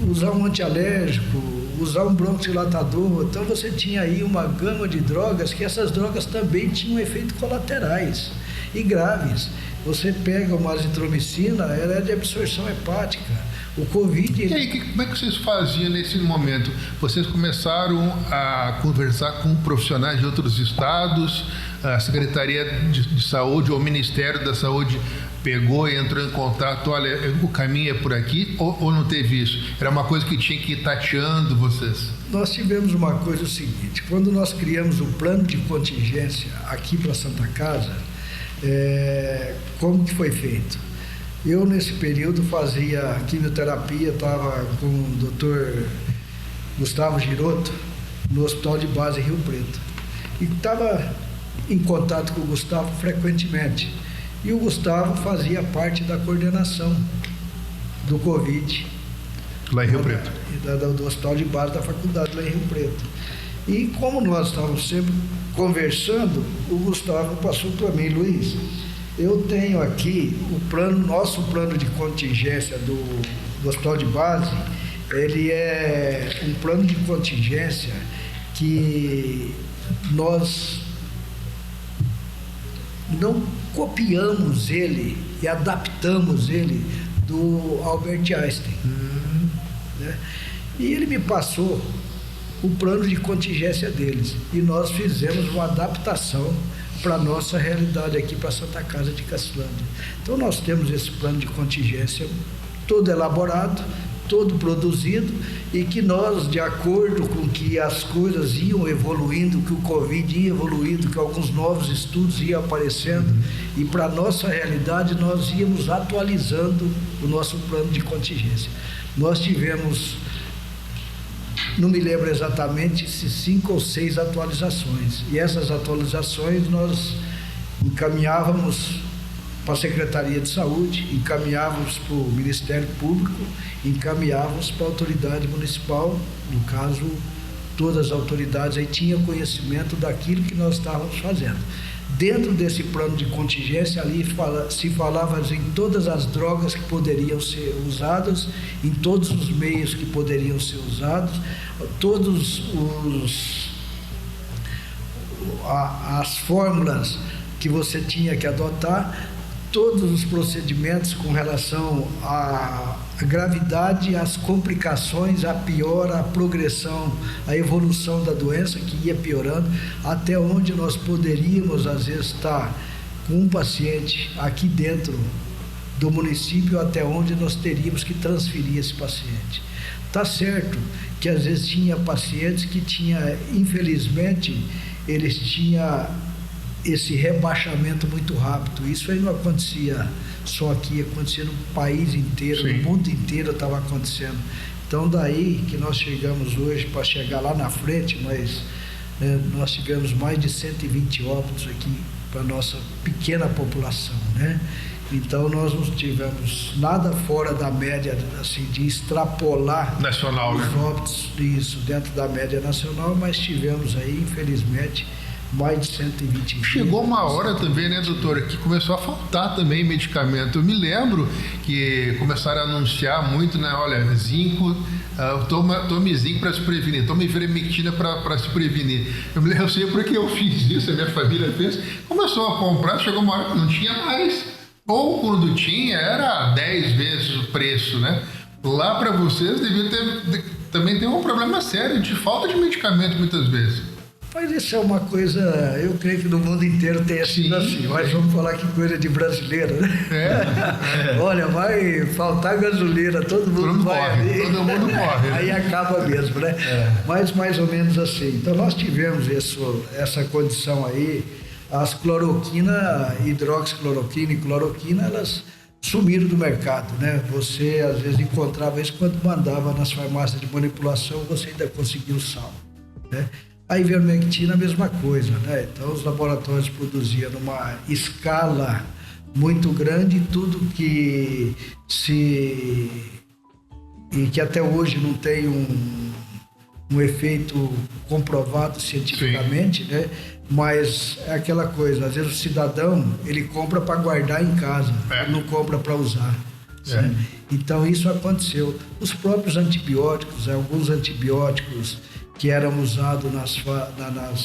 usar um antialérgico, usar um broncodilatador. Então, você tinha aí uma gama de drogas, que essas drogas também tinham efeitos colaterais e graves. Você pega uma azitromicina, ela é de absorção hepática. O Covid... E aí, como é que vocês faziam nesse momento? Vocês começaram a conversar com profissionais de outros estados, a Secretaria de Saúde ou o Ministério da Saúde pegou e entrou em contato, olha, o caminho é por aqui, ou não teve isso? Era uma coisa que tinha que ir tateando vocês? Nós tivemos uma coisa, o seguinte, quando nós criamos o plano de contingência aqui para Santa Casa, como que foi feito? Eu, nesse período, fazia quimioterapia, estava com o Dr. Gustavo Giroto, no Hospital de Base Rio Preto. E estava em contato com o Gustavo frequentemente. E o Gustavo fazia parte da coordenação do Covid. Lá em Rio Preto. Do Hospital de Base da Faculdade, lá em Rio Preto. E como nós estávamos sempre conversando, o Gustavo passou para mim, Luiz, eu tenho aqui nosso plano de contingência do Hospital de Base, ele é um plano de contingência que nós não copiamos ele e adaptamos ele do Albert Einstein. Né? E ele me passou o plano de contingência deles e nós fizemos uma adaptação para a nossa realidade aqui, para Santa Casa de Cacilândia. Então nós temos esse plano de contingência todo elaborado, todo produzido, e que nós, de acordo com que as coisas iam evoluindo, que o Covid ia evoluindo, que alguns novos estudos iam aparecendo, e para a nossa realidade nós íamos atualizando o nosso plano de contingência. Nós tivemos, não me lembro exatamente, se 5 ou 6 atualizações, e essas atualizações nós encaminhávamos para a Secretaria de Saúde, encaminhávamos para o Ministério Público, encaminhávamos para a autoridade municipal, no caso, todas as autoridades aí tinham conhecimento daquilo que nós estávamos fazendo. Dentro desse plano de contingência, ali se falava em todas as drogas que poderiam ser usadas, em todos os meios que poderiam ser usados, todos as fórmulas que você tinha que adotar, todos os procedimentos com relação à gravidade, às complicações, a piora, a progressão, a evolução da doença que ia piorando, até onde nós poderíamos, às vezes, estar com um paciente aqui dentro do município, até onde nós teríamos que transferir esse paciente. Tá certo que, às vezes, tinha pacientes que infelizmente, eles tinham esse rebaixamento muito rápido. Isso aí não acontecia só aqui, acontecia no país inteiro, Sim. No mundo inteiro estava acontecendo. Então daí que nós chegamos hoje, para chegar lá na frente, mas nós tivemos mais de 120 óbitos aqui para a nossa pequena população, né? Então nós não tivemos nada fora da média, assim, de extrapolar nacional, os né? óbitos, isso, dentro da média nacional, mas tivemos aí, infelizmente, mais de 120 Chegou uma hora também, né, doutora, que começou a faltar também medicamento. Eu me lembro que começaram a anunciar muito, né, olha, zinco, tome zinco para se prevenir, tome ivermectina para se prevenir. Eu sei porque eu fiz isso, a minha família fez, começou a comprar, chegou uma hora que não tinha mais, ou quando tinha, era 10 vezes o preço, né? Lá para vocês também ter um problema sério de falta de medicamento muitas vezes. Mas isso é uma coisa, eu creio que no mundo inteiro tenha sido assim, mas vamos falar que coisa de brasileiro, né? Olha, vai faltar gasolina, todo mundo vai morre, ali. todo mundo morre. Aí acaba mesmo, né? Mas mais ou menos assim. Então nós tivemos essa condição aí, as cloroquina, hidroxicloroquina e cloroquina, elas sumiram do mercado, né? Você às vezes encontrava isso quando mandava nas farmácias de manipulação, você ainda conseguia o sal, né? A ivermectina, a mesma coisa, né? Então, os laboratórios produziam numa escala muito grande, tudo que e que até hoje não tem um efeito comprovado cientificamente, né? Mas é aquela coisa, às vezes o cidadão, ele compra para guardar em casa, não compra para usar. Né? Então isso aconteceu. Os próprios antibióticos, alguns antibióticos que eram usados nas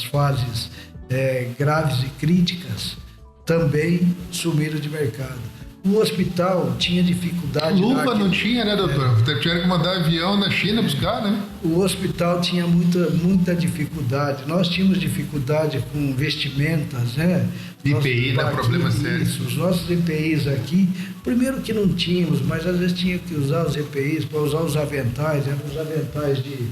fases graves e críticas, também sumiram de mercado. O hospital tinha dificuldade... Luva não tinha, né, doutor? Tiveram que mandar avião na China buscar, né? O hospital tinha muita dificuldade. Nós tínhamos dificuldade com vestimentas, né? EPI dá problema sério. Os nossos EPIs aqui, primeiro que não tínhamos, mas às vezes tinha que usar os EPIs para usar os aventais, eram os aventais de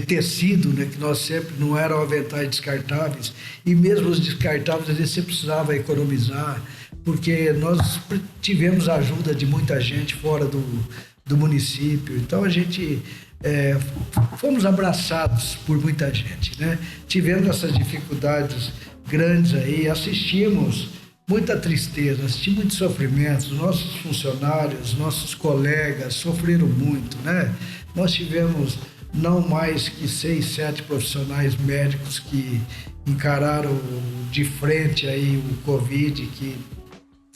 tecido, né, que nós sempre não eram aventais descartáveis, e mesmo os descartáveis às vezes você precisava economizar, porque nós tivemos a ajuda de muita gente fora do município, então a gente fomos abraçados por muita gente, né? Tivemos essas dificuldades grandes aí, assistimos muita tristeza, assistimos muito sofrimento, os nossos funcionários, nossos colegas sofreram muito, né? Nós tivemos não mais que 6, 7 profissionais médicos que encararam de frente aí o Covid, que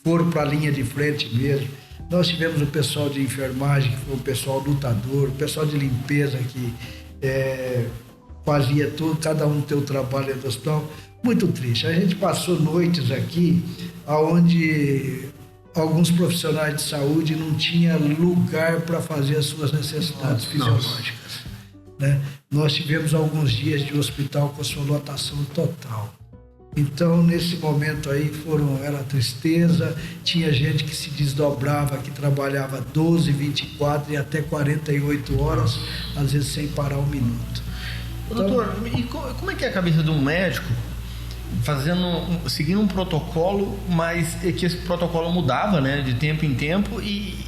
foram para a linha de frente mesmo. Nós tivemos o pessoal de enfermagem, que foi o pessoal lutador, o pessoal de limpeza que fazia tudo, cada um tem o trabalho dentro do hospital. Muito triste. A gente passou noites aqui onde alguns profissionais de saúde não tinham lugar para fazer as suas necessidades fisiológicas. Né? Nós tivemos alguns dias de hospital com a sua lotação total. Então, nesse momento aí, era tristeza, tinha gente que se desdobrava, que trabalhava 12, 24 e até 48 horas, às vezes sem parar um minuto. Então, doutor, e como é que é a cabeça de um médico seguindo um protocolo, mas que esse protocolo mudava, né, de tempo em tempo e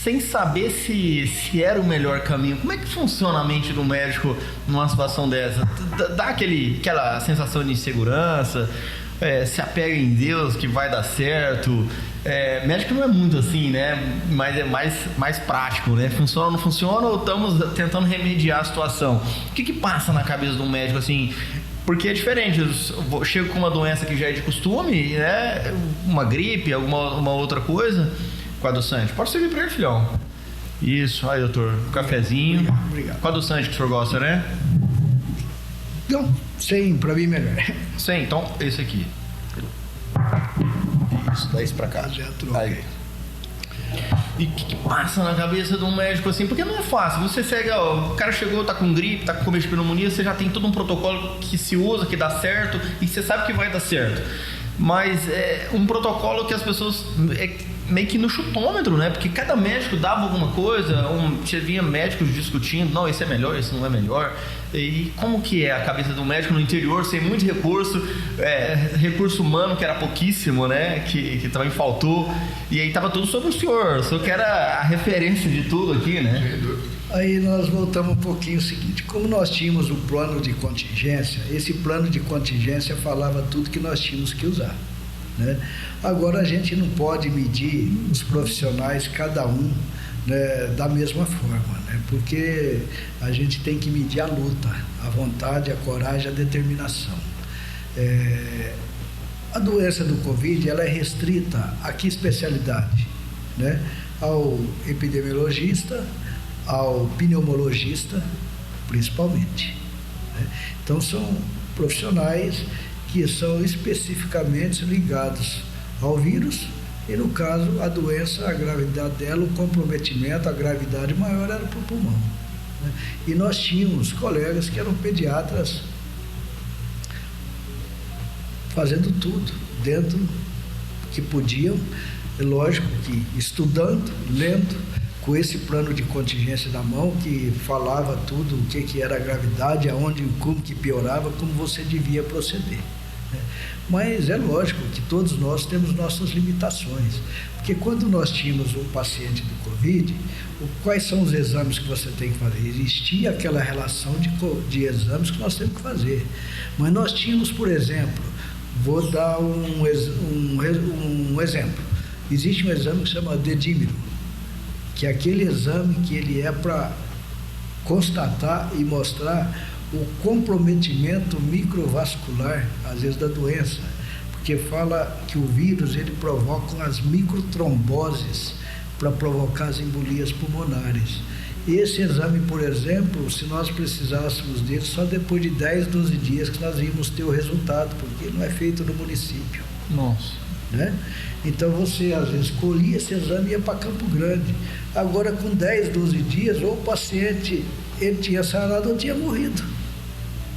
sem saber se era o melhor caminho? Como é que funciona a mente do médico numa situação dessa? Dá aquela sensação de insegurança, se apega em Deus que vai dar certo? Médico não é muito assim, né? Mas é mais prático, né? Funciona ou não funciona, ou estamos tentando remediar a situação? O que passa na cabeça de um médico assim? Porque é diferente, eu chego com uma doença que já é de costume, né? Uma gripe, uma outra coisa, com a adoçante. Pode servir para ele, filhão. Isso, aí, doutor, um cafezinho. Obrigado. Com a adoçante que o senhor gosta, né? Não, sem, para mim melhor. Sim, então esse aqui. Isso, dá isso pra cá. Já troquei. Aí. E o que passa na cabeça de um médico assim? Porque não é fácil. Você segue, o cara chegou, tá com gripe, tá com começo de pneumonia, você já tem todo um protocolo que se usa, que dá certo, e você sabe que vai dar certo. Mas é um protocolo que as pessoas meio que no chutômetro, né? Porque cada médico dava alguma coisa, você via médicos discutindo, não, esse é melhor, esse não é melhor. E como que é a cabeça do médico no interior, sem muito recurso humano, que era pouquíssimo, né? Que também faltou. E aí tava tudo sobre o senhor que era a referência de tudo aqui, né? Aí nós voltamos um pouquinho o seguinte, como nós tínhamos um plano de contingência, esse plano de contingência falava tudo que nós tínhamos que usar, né? Agora a gente não pode medir os profissionais, cada um, né, da mesma forma, né? Porque a gente tem que medir a luta, a vontade, a coragem, a determinação. A doença do Covid, ela é restrita a que especialidade? Né? Ao epidemiologista, ao pneumologista, principalmente. Né? Então, são profissionais que são especificamente ligados ao vírus e, no caso, a doença, a gravidade dela, o comprometimento, a gravidade maior era para o pulmão. Né? E nós tínhamos colegas que eram pediatras fazendo tudo dentro que podiam, é lógico que estudando, lendo, com esse plano de contingência na mão, que falava tudo, o que era a gravidade, aonde, como que piorava, como você devia proceder. Né? Mas é lógico que todos nós temos nossas limitações, porque quando nós tínhamos um paciente do Covid, quais são os exames que você tem que fazer? Existia aquela relação de exames que nós temos que fazer, mas nós tínhamos, por exemplo, Vou dar um exemplo. Existe um exame que se chama dedímero, que é aquele exame que ele é para constatar e mostrar o comprometimento microvascular, às vezes, da doença, porque fala que o vírus ele provoca as microtromboses para provocar as embolias pulmonares. Esse exame, por exemplo, se nós precisássemos dele, só depois de 10, 12 dias que nós íamos ter o resultado, porque ele não é feito no município. Nossa. Né? Então você às vezes colhia esse exame e ia para Campo Grande. Agora com 10, 12 dias, ou o paciente ele tinha sarado ou tinha morrido.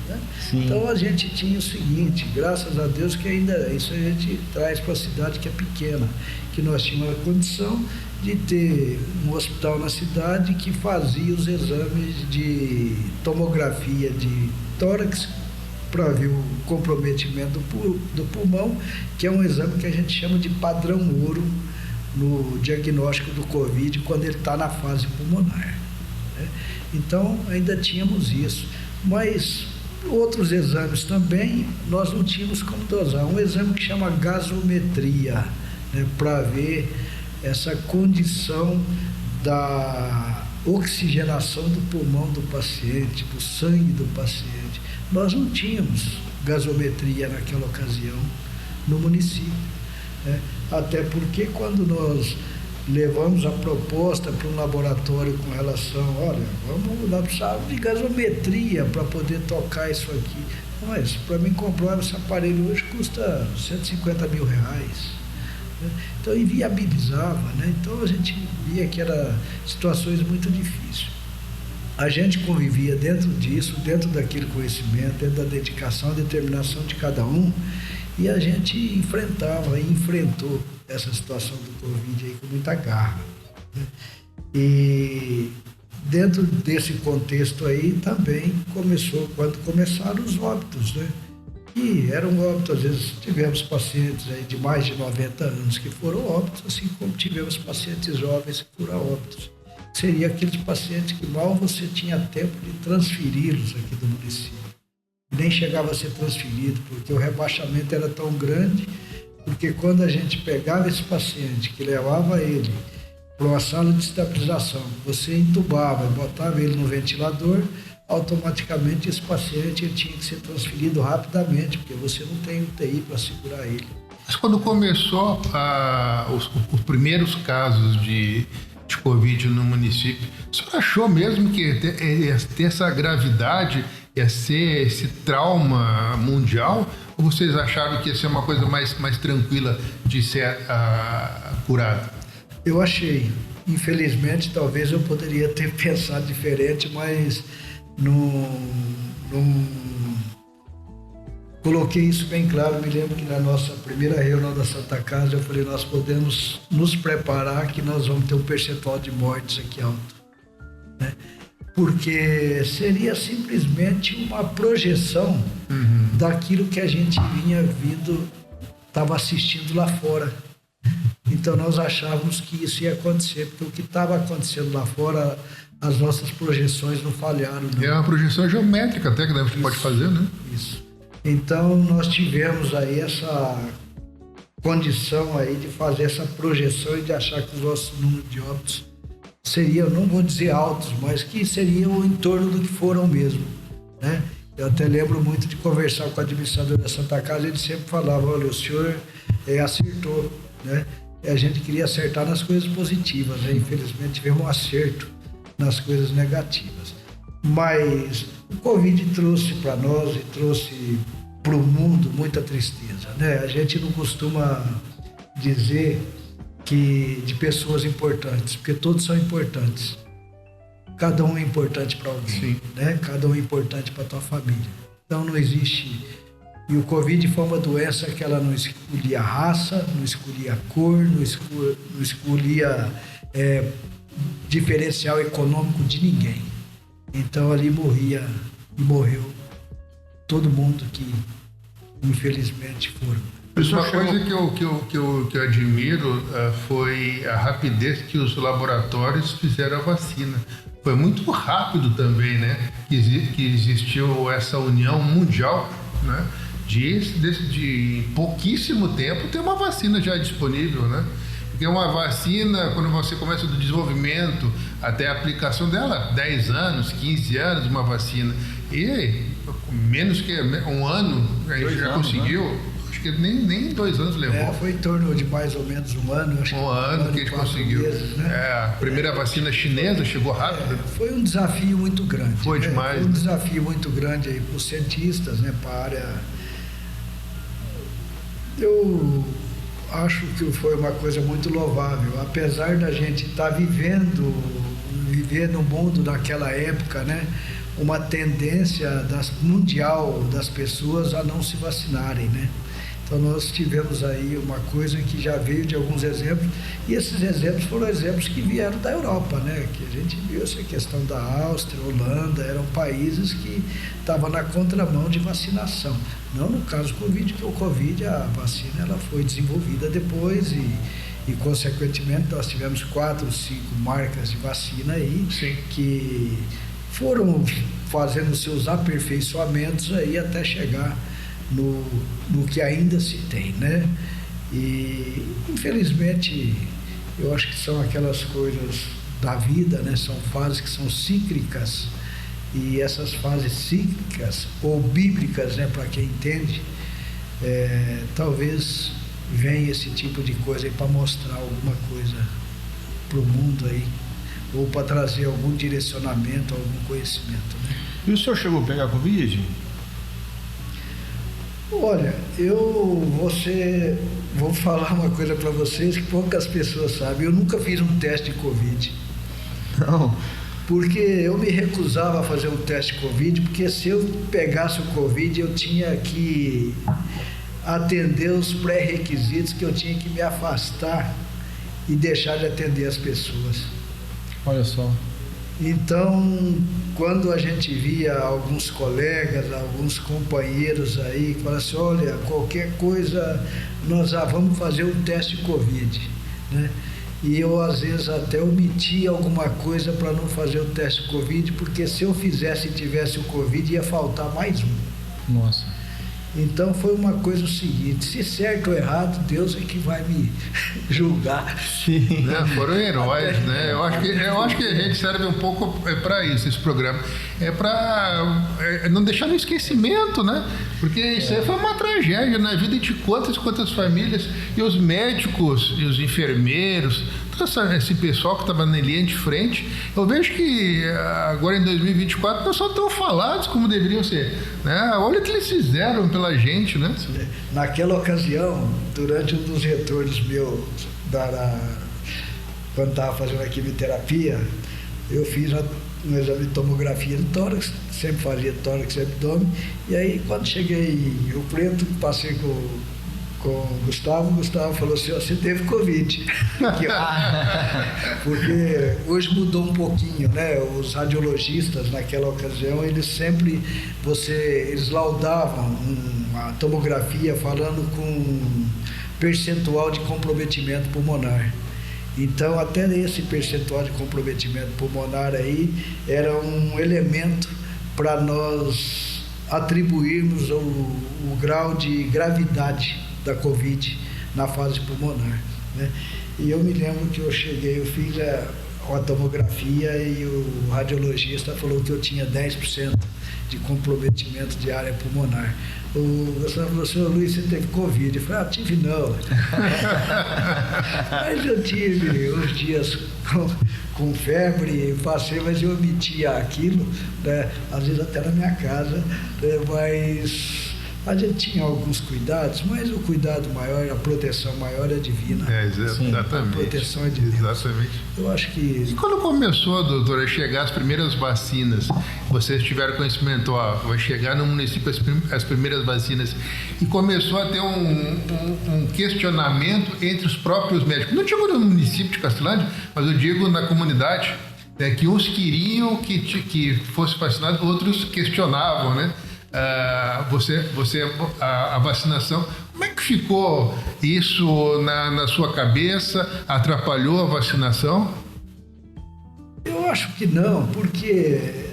Né? Então a gente tinha o seguinte, graças a Deus que ainda isso a gente traz para a cidade que é pequena, que nós tínhamos a condição de ter um hospital na cidade que fazia os exames de tomografia de tórax para ver o comprometimento do pulmão, que é um exame que a gente chama de padrão ouro no diagnóstico do Covid, quando ele está na fase pulmonar. Né? Então, ainda tínhamos isso. Mas outros exames também, nós não tínhamos como dosar. Um exame que chama gasometria, né, para ver essa condição da oxigenação do pulmão do paciente, do sangue do paciente. Nós não tínhamos gasometria naquela ocasião no município, né? Até porque quando nós levamos a proposta para um laboratório com relação, olha, nós precisamos de gasometria para poder tocar isso aqui. Mas para mim comprar esse aparelho hoje custa R$150 mil. Então inviabilizava, né? Então a gente via que eram situações muito difíceis. A gente convivia dentro disso, dentro daquele conhecimento, dentro da dedicação, determinação de cada um, e a gente enfrentava e enfrentou essa situação do Covid aí com muita garra. Né? E dentro desse contexto aí também começou, quando começaram os óbitos, né? E eram óbitos, às vezes tivemos pacientes aí de mais de 90 anos que foram óbitos, assim como tivemos pacientes jovens que foram óbitos. Seria aqueles pacientes que mal você tinha tempo de transferi-los aqui do município. Nem chegava a ser transferido, porque o rebaixamento era tão grande, porque quando a gente pegava esse paciente, que levava ele para uma sala de estabilização, você entubava e botava ele no ventilador, automaticamente esse paciente ele tinha que ser transferido rapidamente, porque você não tem UTI para segurar ele. Mas quando começou os primeiros casos de Covid no município, o senhor achou mesmo que ia ter essa gravidade, ia ser esse trauma mundial? Ou vocês acharam que ia ser uma coisa mais tranquila de ser curada? Eu achei. Infelizmente, talvez eu poderia ter pensado diferente, mas não coloquei isso bem claro. Me lembro que na nossa primeira reunião da Santa Casa eu falei, nós podemos nos preparar que nós vamos ter um percentual de mortes aqui alto, né? Porque seria simplesmente uma projeção daquilo que a gente estava assistindo lá fora. Então nós achávamos que isso ia acontecer, porque o que estava acontecendo lá fora, as nossas projeções não falharam. Não. É uma projeção geométrica até que a gente pode fazer, né? Isso. Então nós tivemos aí essa condição aí de fazer essa projeção e de achar que os nossos números de óbitos seriam, não vou dizer altos, mas que seriam em torno do que foram mesmo, né? Eu até lembro muito de conversar com o administrador da Santa Casa, ele sempre falava, olha, o senhor acertou, né? E a gente queria acertar nas coisas positivas, né? Infelizmente tivemos um acerto nas coisas negativas. Mas o Covid trouxe para nós e trouxe para o mundo muita tristeza, né? A gente não costuma dizer que de pessoas importantes, porque todos são importantes. Cada um é importante para alguém, sim, né? Cada um é importante para a tua família. Então não existe... E o Covid foi uma doença que ela não escolhia raça, não escolhia cor, não escolhia diferencial econômico de ninguém. Então ali morria e morreu todo mundo que infelizmente foram. Uma coisa que eu admiro foi a rapidez que os laboratórios fizeram a vacina. Foi muito rápido também, né? Que existiu essa união mundial, né? de pouquíssimo tempo ter uma vacina já disponível, né? Porque uma vacina, quando você começa do desenvolvimento até a aplicação dela, 10 anos, 15 anos, uma vacina. E menos que um ano, a gente já conseguiu. Né? Acho que nem 2 anos levou. Foi em torno de mais ou menos um ano. Acho um ano que a gente conseguiu. Meses, né? A primeira vacina chinesa chegou rápido. Foi um desafio muito grande. Foi demais. Foi um desafio muito grande aí para os cientistas, né, para a área. Eu acho que foi uma coisa muito louvável, apesar da gente estar viver no mundo daquela época, né, uma tendência mundial das pessoas a não se vacinarem, né? Então nós tivemos aí uma coisa que já veio de alguns exemplos, e esses exemplos foram exemplos que vieram da Europa, né? Que a gente viu essa questão da Áustria, Holanda, eram países que estavam na contramão de vacinação. Não no caso do Covid, porque o Covid, a vacina, ela foi desenvolvida depois e consequentemente nós tivemos 4 ou 5 marcas de vacina aí. Sim. Que foram fazendo seus aperfeiçoamentos aí até chegar no que ainda se tem, né? E infelizmente eu acho que são aquelas coisas da vida, né? São fases que são cíclicas, e essas fases cíclicas ou bíblicas, né, para quem entende, talvez venha esse tipo de coisa aí para mostrar alguma coisa para o mundo aí, ou para trazer algum direcionamento, algum conhecimento, né? E o senhor chegou a pegar Covid? Olha, vou falar uma coisa para vocês que poucas pessoas sabem. Eu nunca fiz um teste de Covid. Não. Porque eu me recusava a fazer um teste de Covid, porque se eu pegasse o Covid, eu tinha que atender os pré-requisitos, que eu tinha que me afastar e deixar de atender as pessoas. Olha só. Então, quando a gente via alguns colegas, alguns companheiros aí, que falavam assim, olha, qualquer coisa, nós já vamos fazer um teste de Covid, né? E eu, às vezes, até omitia alguma coisa para não fazer o teste de Covid, porque se eu fizesse e tivesse o Covid, ia faltar mais um. Nossa. Então foi uma coisa o seguinte, se certo ou errado, Deus é que vai me julgar. Sim. Né? Foram heróis, né? Eu acho que a gente serve um pouco para isso, esse programa. É para não deixar no esquecimento, né? Porque isso aí foi uma tragédia na vida de quantas famílias, e os médicos e os enfermeiros, todo esse pessoal que estava na linha de frente. Eu vejo que agora em 2024 não são tão falados como deveriam ser, né? Olha o que eles fizeram pela gente, né? Naquela ocasião, durante um dos retornos meus, quando estava fazendo a quimioterapia, eu fiz um exame de tomografia do tórax, sempre fazia tórax e abdômen, e aí quando cheguei em Rio Preto, passei com o Gustavo falou assim, você teve Covid. Porque hoje mudou um pouquinho, né? Os radiologistas naquela ocasião, eles laudavam a tomografia falando com percentual de comprometimento pulmonar. Então, até esse percentual de comprometimento pulmonar aí era um elemento para nós atribuirmos o grau de gravidade da Covid na fase pulmonar, né? E eu me lembro que eu cheguei, eu fiz a tomografia e o radiologista falou que eu tinha 10% de comprometimento de área pulmonar. O Gustavo falou, senhor Luiz, você teve Covid? Eu falei, tive não. Mas eu tive uns dias com febre, passei, mas eu omitia aquilo, né? Às vezes até na minha casa, né? Mas a gente tinha alguns cuidados, mas o cuidado maior, a proteção maior é divina. Exatamente. A proteção é divina. Exatamente. Eu acho que... E quando começou, doutor, a chegar as primeiras vacinas, vocês tiveram conhecimento, vai chegar no município as primeiras vacinas, e começou a ter um questionamento entre os próprios médicos. Não digo no município de Castelândia, mas eu digo na comunidade, né, que uns queriam que fosse vacinado, outros questionavam, né? A vacinação, como é que ficou isso na sua cabeça? Atrapalhou a vacinação? Eu acho que não, porque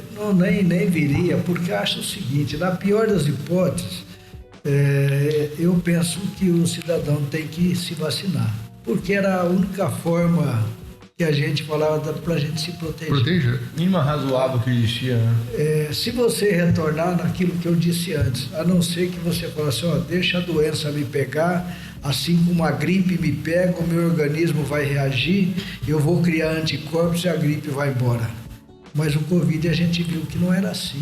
nem viria, porque acho o seguinte, na pior das hipóteses, Eu penso que o cidadão tem que se vacinar, porque era a única forma que a gente falava para a gente se proteger. Mínima razoável que existia, né? Se você retornar naquilo que eu disse antes, a não ser que você fale assim, deixa a doença me pegar, assim como a gripe me pega, o meu organismo vai reagir, eu vou criar anticorpos e a gripe vai embora. Mas o Covid a gente viu que não era assim.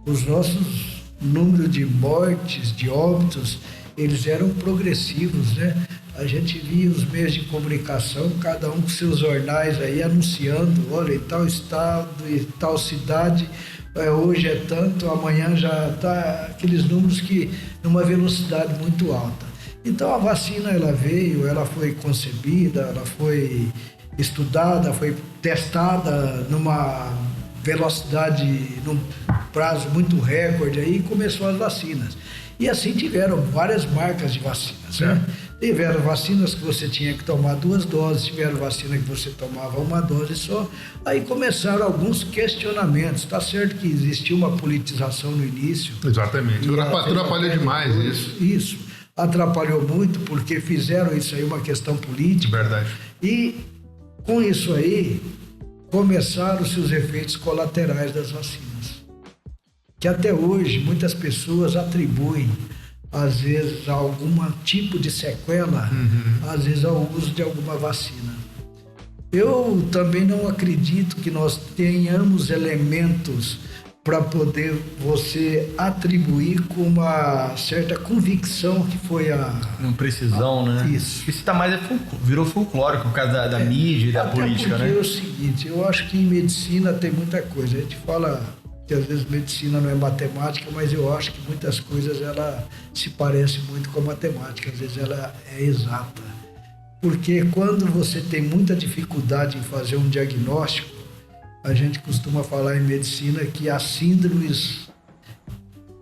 Os nossos números de mortes, de óbitos, eles eram progressivos, né? A gente via os meios de comunicação, cada um com seus jornais aí anunciando, olha, em tal estado, em tal cidade, hoje é tanto, amanhã já está aqueles números que numa velocidade muito alta. Então a vacina ela veio, ela foi concebida, ela foi estudada, foi testada numa velocidade, num prazo muito recorde aí, começou as vacinas. E assim tiveram várias marcas de vacinas, né? Tiveram vacinas que você tinha que tomar 2 doses, tiveram vacina que você tomava 1 dose só. Aí começaram alguns questionamentos. Está certo que existia uma politização no início. Exatamente. Atrapalhou demais isso. Isso. Atrapalhou muito porque fizeram isso aí uma questão política. Verdade. E com isso aí começaram-se os efeitos colaterais das vacinas. Que até hoje muitas pessoas atribuem às vezes a algum tipo de sequela, às vezes ao uso de alguma vacina. Eu também não acredito que nós tenhamos elementos para poder você atribuir com uma certa convicção que foi uma precisão, né? Isso. Isso tá mais virou folclórico por causa da mídia e da política, né? É o seguinte, eu acho que em medicina tem muita coisa. A gente fala que às vezes medicina não é matemática, mas eu acho que muitas coisas ela se parece muito com a matemática, às vezes ela é exata. Porque quando você tem muita dificuldade em fazer um diagnóstico, a gente costuma falar em medicina que as síndromes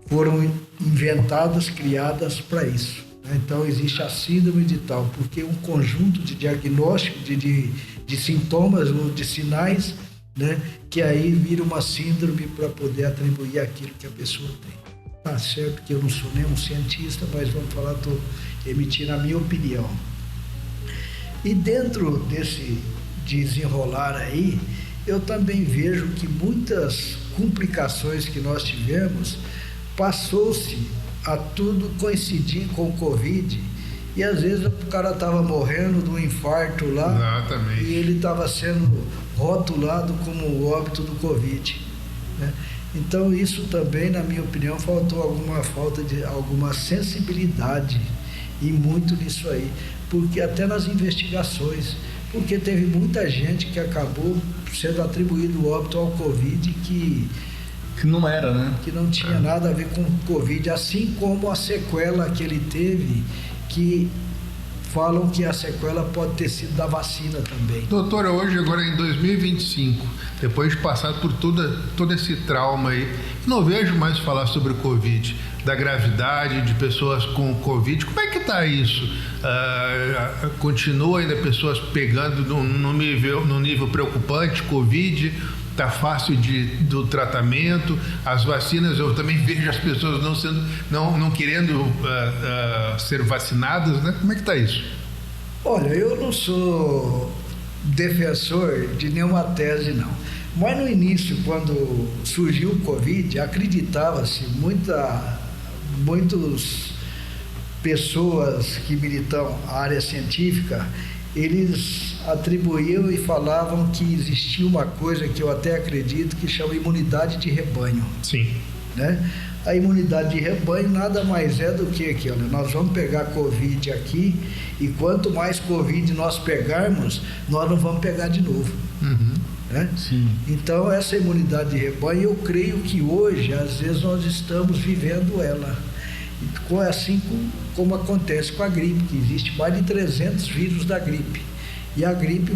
foram inventadas, criadas para isso. Então existe a síndrome de tal, porque um conjunto de diagnóstico, de sintomas ou de sinais, né, que aí vira uma síndrome para poder atribuir aquilo que a pessoa tem. Tá certo que eu não sou nenhum cientista, mas vamos falar, estou emitindo a minha opinião. E dentro desse desenrolar aí, eu também vejo que muitas complicações que nós tivemos passou-se a tudo coincidir com o Covid. E às vezes o cara estava morrendo de um infarto lá. Exatamente. E ele estava sendo rotulado como o óbito do Covid, né? Então isso também, na minha opinião, falta de alguma sensibilidade e muito nisso aí, porque até nas investigações, porque teve muita gente que acabou sendo atribuído o óbito ao Covid que não era, né? Que não tinha nada a ver com o Covid, assim como a sequela que ele teve, que falam que a sequela pode ter sido da vacina também. Doutora, hoje, agora em 2025, depois de passar por todo esse trauma aí, não vejo mais falar sobre o Covid, da gravidade de pessoas com Covid. Como é que está isso? Continua ainda pessoas pegando num nível preocupante, Covid? Está fácil do tratamento, as vacinas, eu também vejo as pessoas não querendo ser vacinadas, né? Como é que está isso? Olha, eu não sou defensor de nenhuma tese, não. Mas no início, quando surgiu o Covid, acreditava-se, muitas pessoas que militam a área científica, eles atribuíam e falavam que existia uma coisa que eu até acredito que chama imunidade de rebanho. Sim. Né? A imunidade de rebanho nada mais é do que aqui, olha, nós vamos pegar Covid aqui e quanto mais Covid nós pegarmos, nós não vamos pegar de novo. Né? Sim. Então essa imunidade de rebanho, eu creio que hoje, às vezes nós estamos vivendo ela. Assim como acontece com a gripe, que existe mais de 300 vírus da gripe. E a gripe,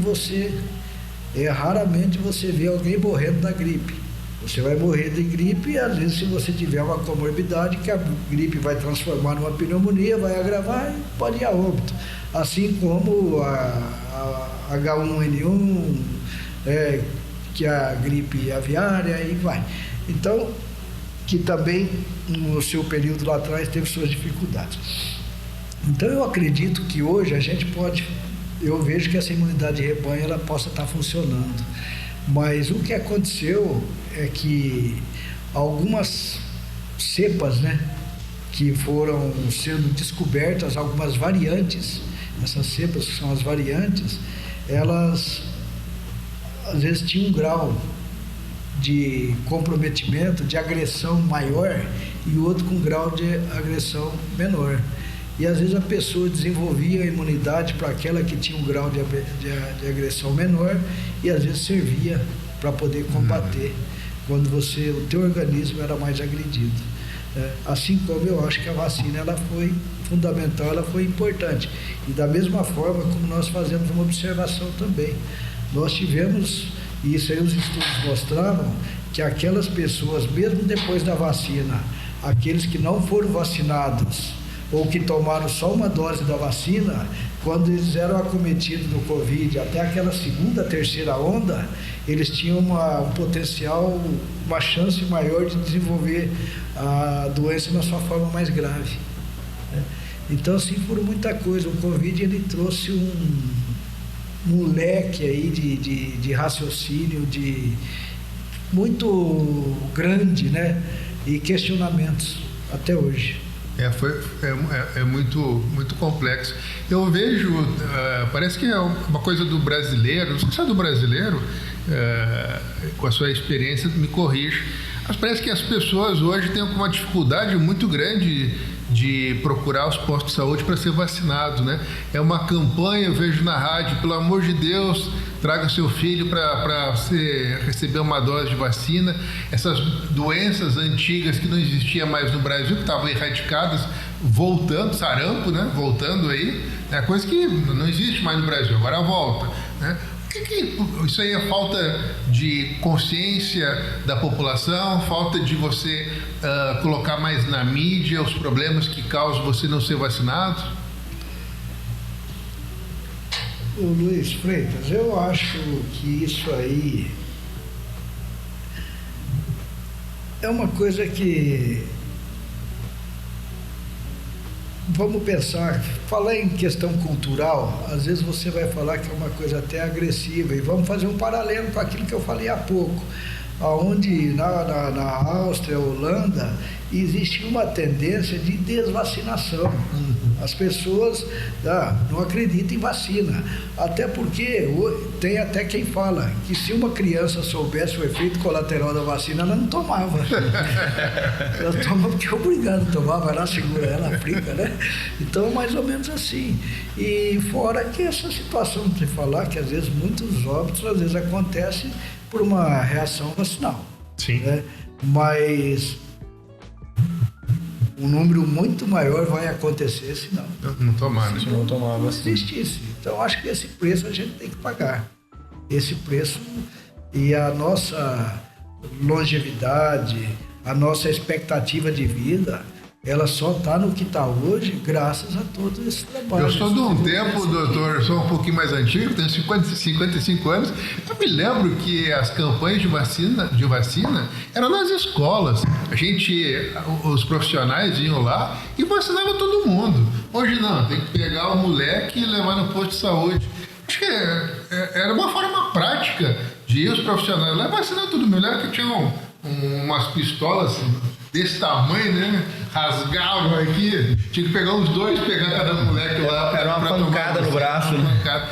raramente você vê alguém morrendo da gripe. Você vai morrer de gripe e às vezes se você tiver uma comorbidade que a gripe vai transformar numa pneumonia, vai agravar e pode ir a óbito. Assim como a H1N1, que é a gripe aviária, e vai. Então, que também no seu período lá atrás teve suas dificuldades. Então eu acredito que hoje a gente eu vejo que essa imunidade de rebanho ela possa estar funcionando, mas o que aconteceu é que algumas cepas, né, que foram sendo descobertas, algumas variantes, essas cepas que são as variantes, elas às vezes tinham um grau de comprometimento, de agressão maior e o outro com grau de agressão menor. E às vezes a pessoa desenvolvia a imunidade para aquela que tinha um grau de agressão menor e às vezes servia para poder combater quando o teu organismo era mais agredido. Assim como eu acho que a vacina ela foi fundamental, ela foi importante. E da mesma forma como nós fazemos uma observação também. Nós tivemos, e isso aí os estudos mostravam, que aquelas pessoas, mesmo depois da vacina, aqueles que não foram vacinados ou que tomaram só uma dose da vacina, quando eles eram acometidos do Covid, até aquela segunda, terceira onda, eles tinham um potencial, uma chance maior de desenvolver a doença na sua forma mais grave. Então, assim, por muita coisa, o Covid ele trouxe um leque aí de raciocínio muito grande, né? E questionamentos até hoje. É muito complexo. Eu vejo, parece que é uma coisa do brasileiro, não sei se é do brasileiro, com a sua experiência, me corrija, mas parece que as pessoas hoje têm uma dificuldade muito grande de procurar os postos de saúde para ser vacinado, né? É uma campanha, eu vejo na rádio, pelo amor de Deus, traga seu filho para receber uma dose de vacina. Essas doenças antigas que não existiam mais no Brasil, que estavam erradicadas, voltando, sarampo, né? Voltando aí, é coisa que não existe mais no Brasil, agora volta, né? Isso aí é falta de consciência da população, falta de você colocar mais na mídia os problemas que causam você não ser vacinado? Ô Luiz Freitas, eu acho que isso aí é uma coisa que, vamos pensar, falar em questão cultural, às vezes você vai falar que é uma coisa até agressiva, e vamos fazer um paralelo com aquilo que eu falei há pouco, onde na Áustria, Holanda, existe uma tendência de desvacinação. As pessoas não acreditam em vacina, até porque tem até quem fala que se uma criança soubesse o efeito colateral da vacina, ela não tomava. Ela toma porque é obrigada a tomar, vai lá, segura ela, aplica, né? Então, mais ou menos assim. E fora que essa situação de falar que às vezes muitos óbitos às vezes acontecem por uma reação vacinal. Sim. Né? Mas um número muito maior vai acontecer se não tomar, né? Se não tomar a vacina. Não existisse. Então, acho que esse preço a gente tem que pagar. Esse preço e a nossa longevidade, a nossa expectativa de vida, ela só está no que está hoje graças a todo esse trabalho. Eu sou de um tempo, doutor, sou um pouquinho mais antigo, tenho 55 anos. Eu me lembro que as campanhas de vacina eram nas escolas. Os profissionais iam lá e vacinavam todo mundo. Hoje não, tem que pegar o moleque e levar no posto de saúde. Acho que era uma forma prática de ir os profissionais lá e vacinar todo mundo. Eu lembro que tinham umas pistolas desse tamanho, né? Rasgavam aqui, tinha que pegar os dois, pegar cada moleque lá. Era uma pancada no braço, né?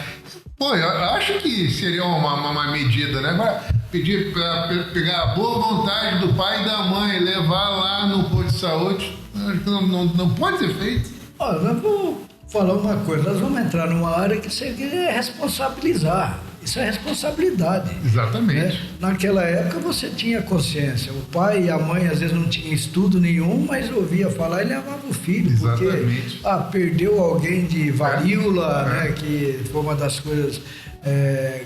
Pô, eu acho que seria uma medida, né? Agora, pedir para pegar a boa vontade do pai e da mãe, levar lá no posto de saúde, não pode ser feito. Olha, eu vou falar uma coisa, nós vamos entrar numa área que você quer responsabilizar. Isso é responsabilidade. Exatamente. Né? Naquela época você tinha consciência. O pai e a mãe às vezes não tinham estudo nenhum, mas ouvia falar e levava o filho. Exatamente. Porque perdeu alguém de varíola, né? Que foi uma das coisas,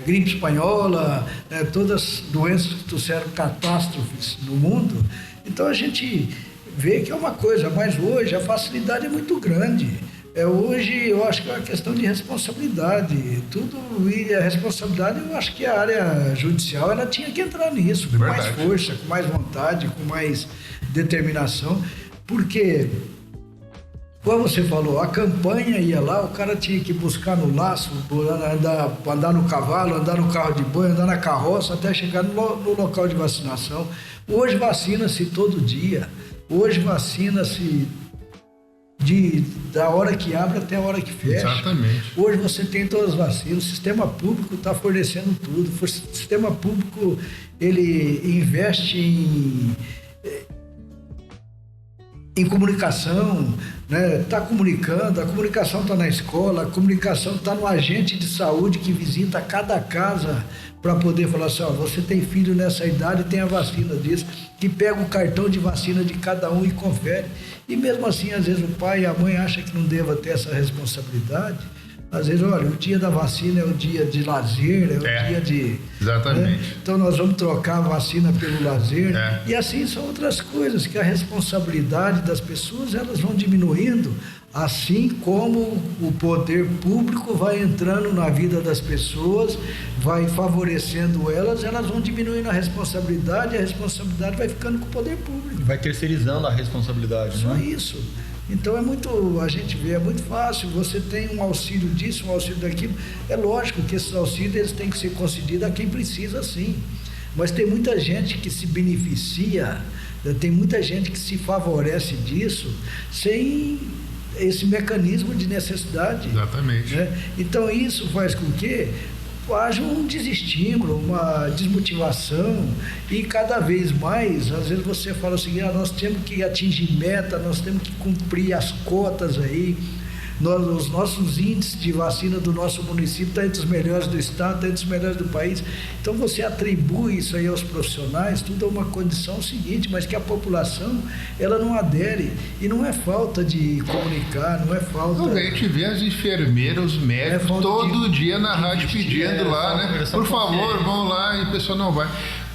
gripe espanhola, né? Todas as doenças que trouxeram catástrofes no mundo. Então a gente vê que é uma coisa, mas hoje a facilidade é muito grande. Hoje eu acho que é uma questão de responsabilidade. E a responsabilidade, eu acho que a área judicial ela tinha que entrar nisso, com mais força, com mais vontade, com mais determinação, porque, como você falou, a campanha ia lá, o cara tinha que buscar no laço, andar no cavalo, andar no carro de boi, andar na carroça, até chegar no local de vacinação. Hoje vacina-se todo dia, hoje vacina-se da hora que abre até a hora que fecha. Exatamente. Hoje você tem todas as vacinas, o sistema público está fornecendo tudo. O sistema público, ele investe em comunicação, né? Está comunicando, a comunicação está na escola, a comunicação está no agente de saúde que visita cada casa para poder falar assim, você tem filho nessa idade, tem a vacina disso, que pega o cartão de vacina de cada um e confere. E mesmo assim, às vezes o pai e a mãe acham que não deva ter essa responsabilidade. Às vezes, olha, o dia da vacina é o dia de lazer, é o dia de... Exatamente. Né? Então nós vamos trocar a vacina pelo lazer. E assim são outras coisas, que a responsabilidade das pessoas, elas vão diminuindo, assim como o poder público vai entrando na vida das pessoas, vai favorecendo elas vão diminuindo a responsabilidade, e a responsabilidade vai ficando com o poder público. Vai terceirizando a responsabilidade, Só né? isso. Então a gente vê, é muito fácil, você tem um auxílio disso, um auxílio daquilo. É lógico que esses auxílios eles têm que ser concedidos a quem precisa, sim. Mas tem muita gente que se beneficia, tem muita gente que se favorece disso sem esse mecanismo de necessidade. Exatamente. Né? Então isso faz com que haja um desestímulo, uma desmotivação, e cada vez mais, às vezes você fala o seguinte, nós temos que atingir meta, nós temos que cumprir as cotas aí, os nossos índices de vacina do nosso município estão entre os melhores do estado, estão entre os melhores do país. Então você atribui isso aí aos profissionais, tudo é uma condição seguinte, mas que a população, ela não adere, e não é falta de comunicar, não é falta... A gente vê as enfermeiras, os médicos, todo dia na rádio pedindo lá, né? Por favor, vão lá, e o pessoal não vai.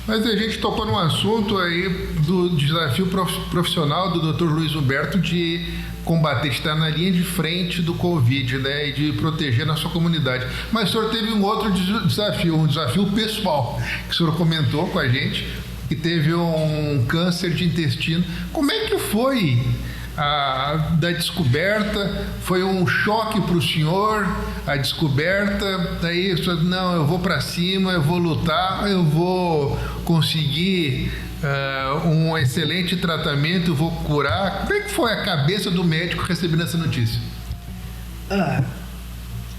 Mas a gente tocou num assunto aí do desafio profissional do Dr. Luiz Humberto de combater, de estar na linha de frente do Covid, né, e de proteger na sua comunidade. Mas o senhor teve um outro desafio, um desafio pessoal, que o senhor comentou com a gente, que teve um câncer de intestino. Como é que foi da descoberta? Foi um choque para o senhor, a descoberta? Daí o senhor, não, eu vou para cima, eu vou lutar, eu vou conseguir um excelente tratamento, eu vou curar. Como é que foi a cabeça do médico recebendo essa notícia?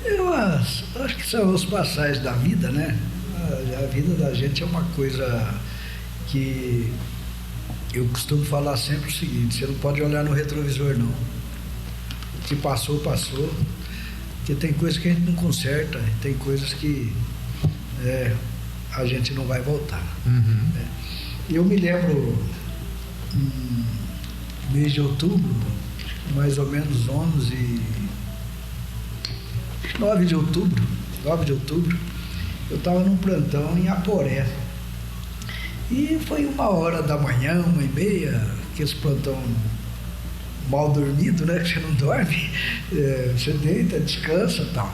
Eu acho que são os passagens da vida, né? A vida da gente é uma coisa que eu costumo falar sempre o seguinte: você não pode olhar no retrovisor, não. O que passou, passou. Porque tem coisas que a gente não conserta, tem coisas que a gente não vai voltar. Né? Eu me lembro, mês de outubro, mais ou menos 9 de outubro, eu estava num plantão em Aporé. E foi 1h da manhã, 1h30, aqueles plantão mal dormido, né? Que você não dorme, você deita, descansa e tal.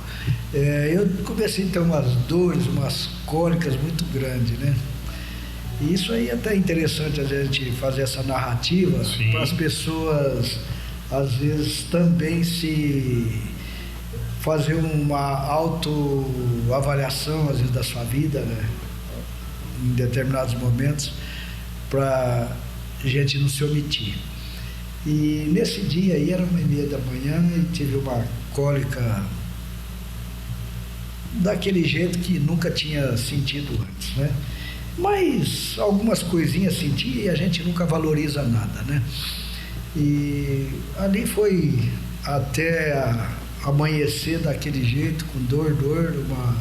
Eu comecei a ter umas dores, umas cólicas muito grandes, né? E isso aí é até interessante a gente fazer essa narrativa para as pessoas, às vezes, também se fazer uma autoavaliação, às vezes, da sua vida, né? Em determinados momentos, para a gente não se omitir. E nesse dia aí, era 1h30 da manhã, e tive uma cólica daquele jeito que nunca tinha sentido antes, né? Mas algumas coisinhas senti e a gente nunca valoriza nada, né? E ali foi até amanhecer daquele jeito, com dor, um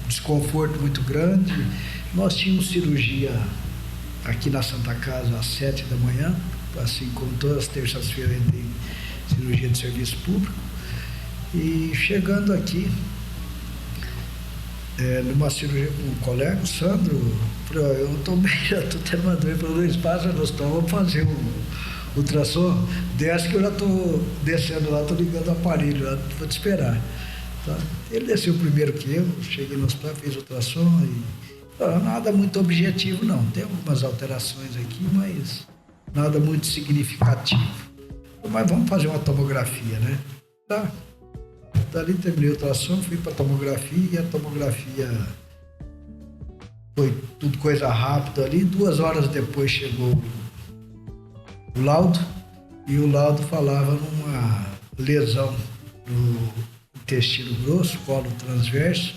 desconforto muito grande. Nós tínhamos cirurgia aqui na Santa Casa às 7 da manhã, assim como todas as terças-feiras tem cirurgia de serviço público. E chegando aqui, numa cirurgia com um colega, o Sandro, falou, eu tô bem, já estou tendo uma dor, falou, Luiz, passa no hospital, vamos fazer ultrassom, desce que eu já estou descendo lá, estou ligando o aparelho lá, vou te esperar. Tá? Ele desceu primeiro que eu, cheguei no hospital, fiz ultrassom e nada muito objetivo não, tem algumas alterações aqui, mas nada muito significativo. Mas vamos fazer uma tomografia, né? Tá. Dali terminei o ultrassom, fui para a tomografia e a tomografia foi tudo coisa rápida ali. 2 horas depois chegou o laudo e o laudo falava numa lesão no intestino grosso, colo transverso,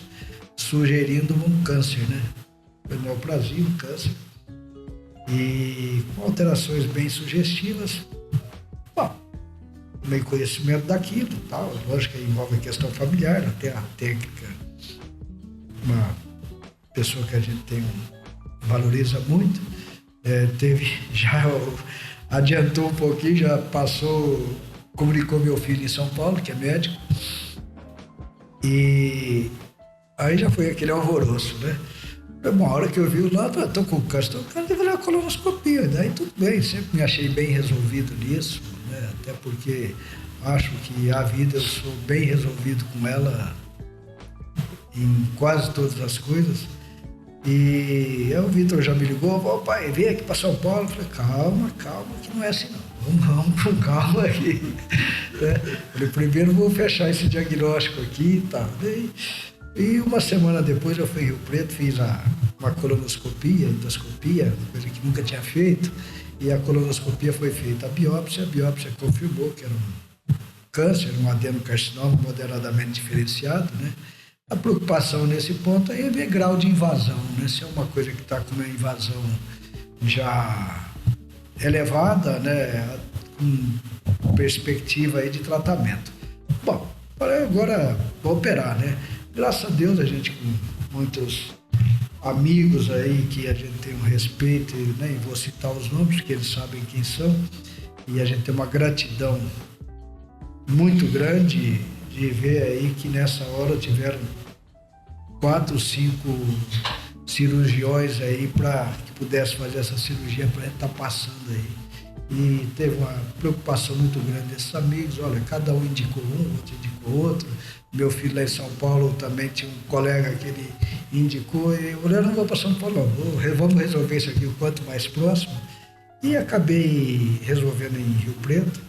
sugerindo um câncer, né? Neoplasia, um câncer. E com alterações bem sugestivas. Bom, meio conhecimento daquilo, tal. Lógico que envolve a questão familiar, até a técnica. Uma pessoa que a gente valoriza muito. Adiantou um pouquinho, já passou, comunicou meu filho em São Paulo, que é médico. E aí já foi aquele alvoroço, né? Uma hora que eu vi lá, estou com câncer, o cara deve fazer uma colonoscopia. Daí tudo bem, sempre me achei bem resolvido nisso, né? Até porque acho que a vida eu sou bem resolvido com ela em quase todas as coisas. E aí o Vitor já me ligou, pai, vem aqui para São Paulo. Eu falei, calma, que não é assim não. Vamos com calma aqui. Falei, primeiro vou fechar esse diagnóstico aqui e tal. E uma semana depois eu fui em Rio Preto, fiz uma colonoscopia, endoscopia, coisa que nunca tinha feito, e a colonoscopia foi feita. A biópsia confirmou que era um câncer, um adenocarcinoma moderadamente diferenciado, né? A preocupação nesse ponto é ver grau de invasão, né? Se é uma coisa que está com uma invasão já elevada, né? Com perspectiva aí de tratamento. Bom, agora vou operar, né? Graças a Deus a gente com muitos amigos aí que a gente tem um respeito, né? E vou citar os nomes porque eles sabem quem são, e a gente tem uma gratidão muito grande de ver aí que nessa hora tiveram 4, 5 cirurgiões aí para que pudesse fazer essa cirurgia para a gente estar passando aí. E teve uma preocupação muito grande desses amigos, olha, cada um indicou um, outro indicou outro. Meu filho lá em São Paulo também tinha um colega que ele indicou, e eu falei, eu não vou para São Paulo não, vamos resolver isso aqui o quanto mais próximo. E acabei resolvendo em Rio Preto,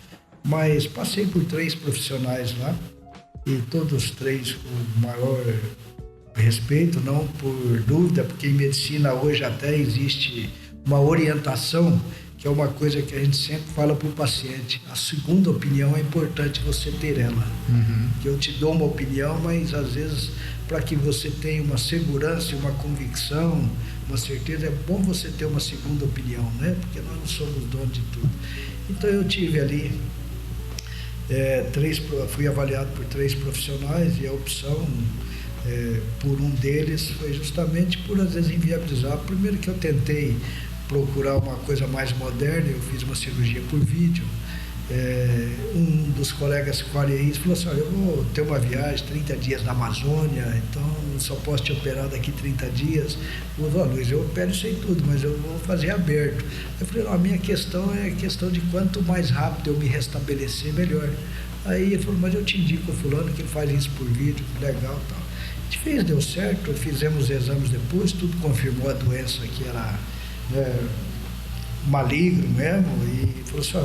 mas passei por 3 profissionais lá, e todos os 3 com o maior respeito, não por dúvida, porque em medicina hoje até existe uma orientação, que é uma coisa que a gente sempre fala para o paciente. A segunda opinião é importante você ter ela. Que eu te dou uma opinião, mas às vezes para que você tenha uma segurança, uma convicção, uma certeza, é bom você ter uma segunda opinião, né? Porque nós não somos donos de tudo. Então eu tive ali, fui avaliado por 3 profissionais e a opção por um deles foi justamente por às vezes inviabilizar. Primeiro que eu tentei procurar uma coisa mais moderna, eu fiz uma cirurgia por vídeo. Um dos colegas que faria isso falou assim, olha, eu vou ter uma viagem 30 dias na Amazônia, então só posso te operar daqui 30 dias. Eu falei, Luiz, eu opero isso aí tudo, mas eu vou fazer aberto. Eu falei, não, a minha questão é a questão de quanto mais rápido eu me restabelecer, melhor. Aí ele falou, mas eu te indico o fulano que ele faz isso por vídeo, legal e tal. A gente fez, deu certo, fizemos exames depois, tudo confirmou a doença que era maligno mesmo, e falou assim,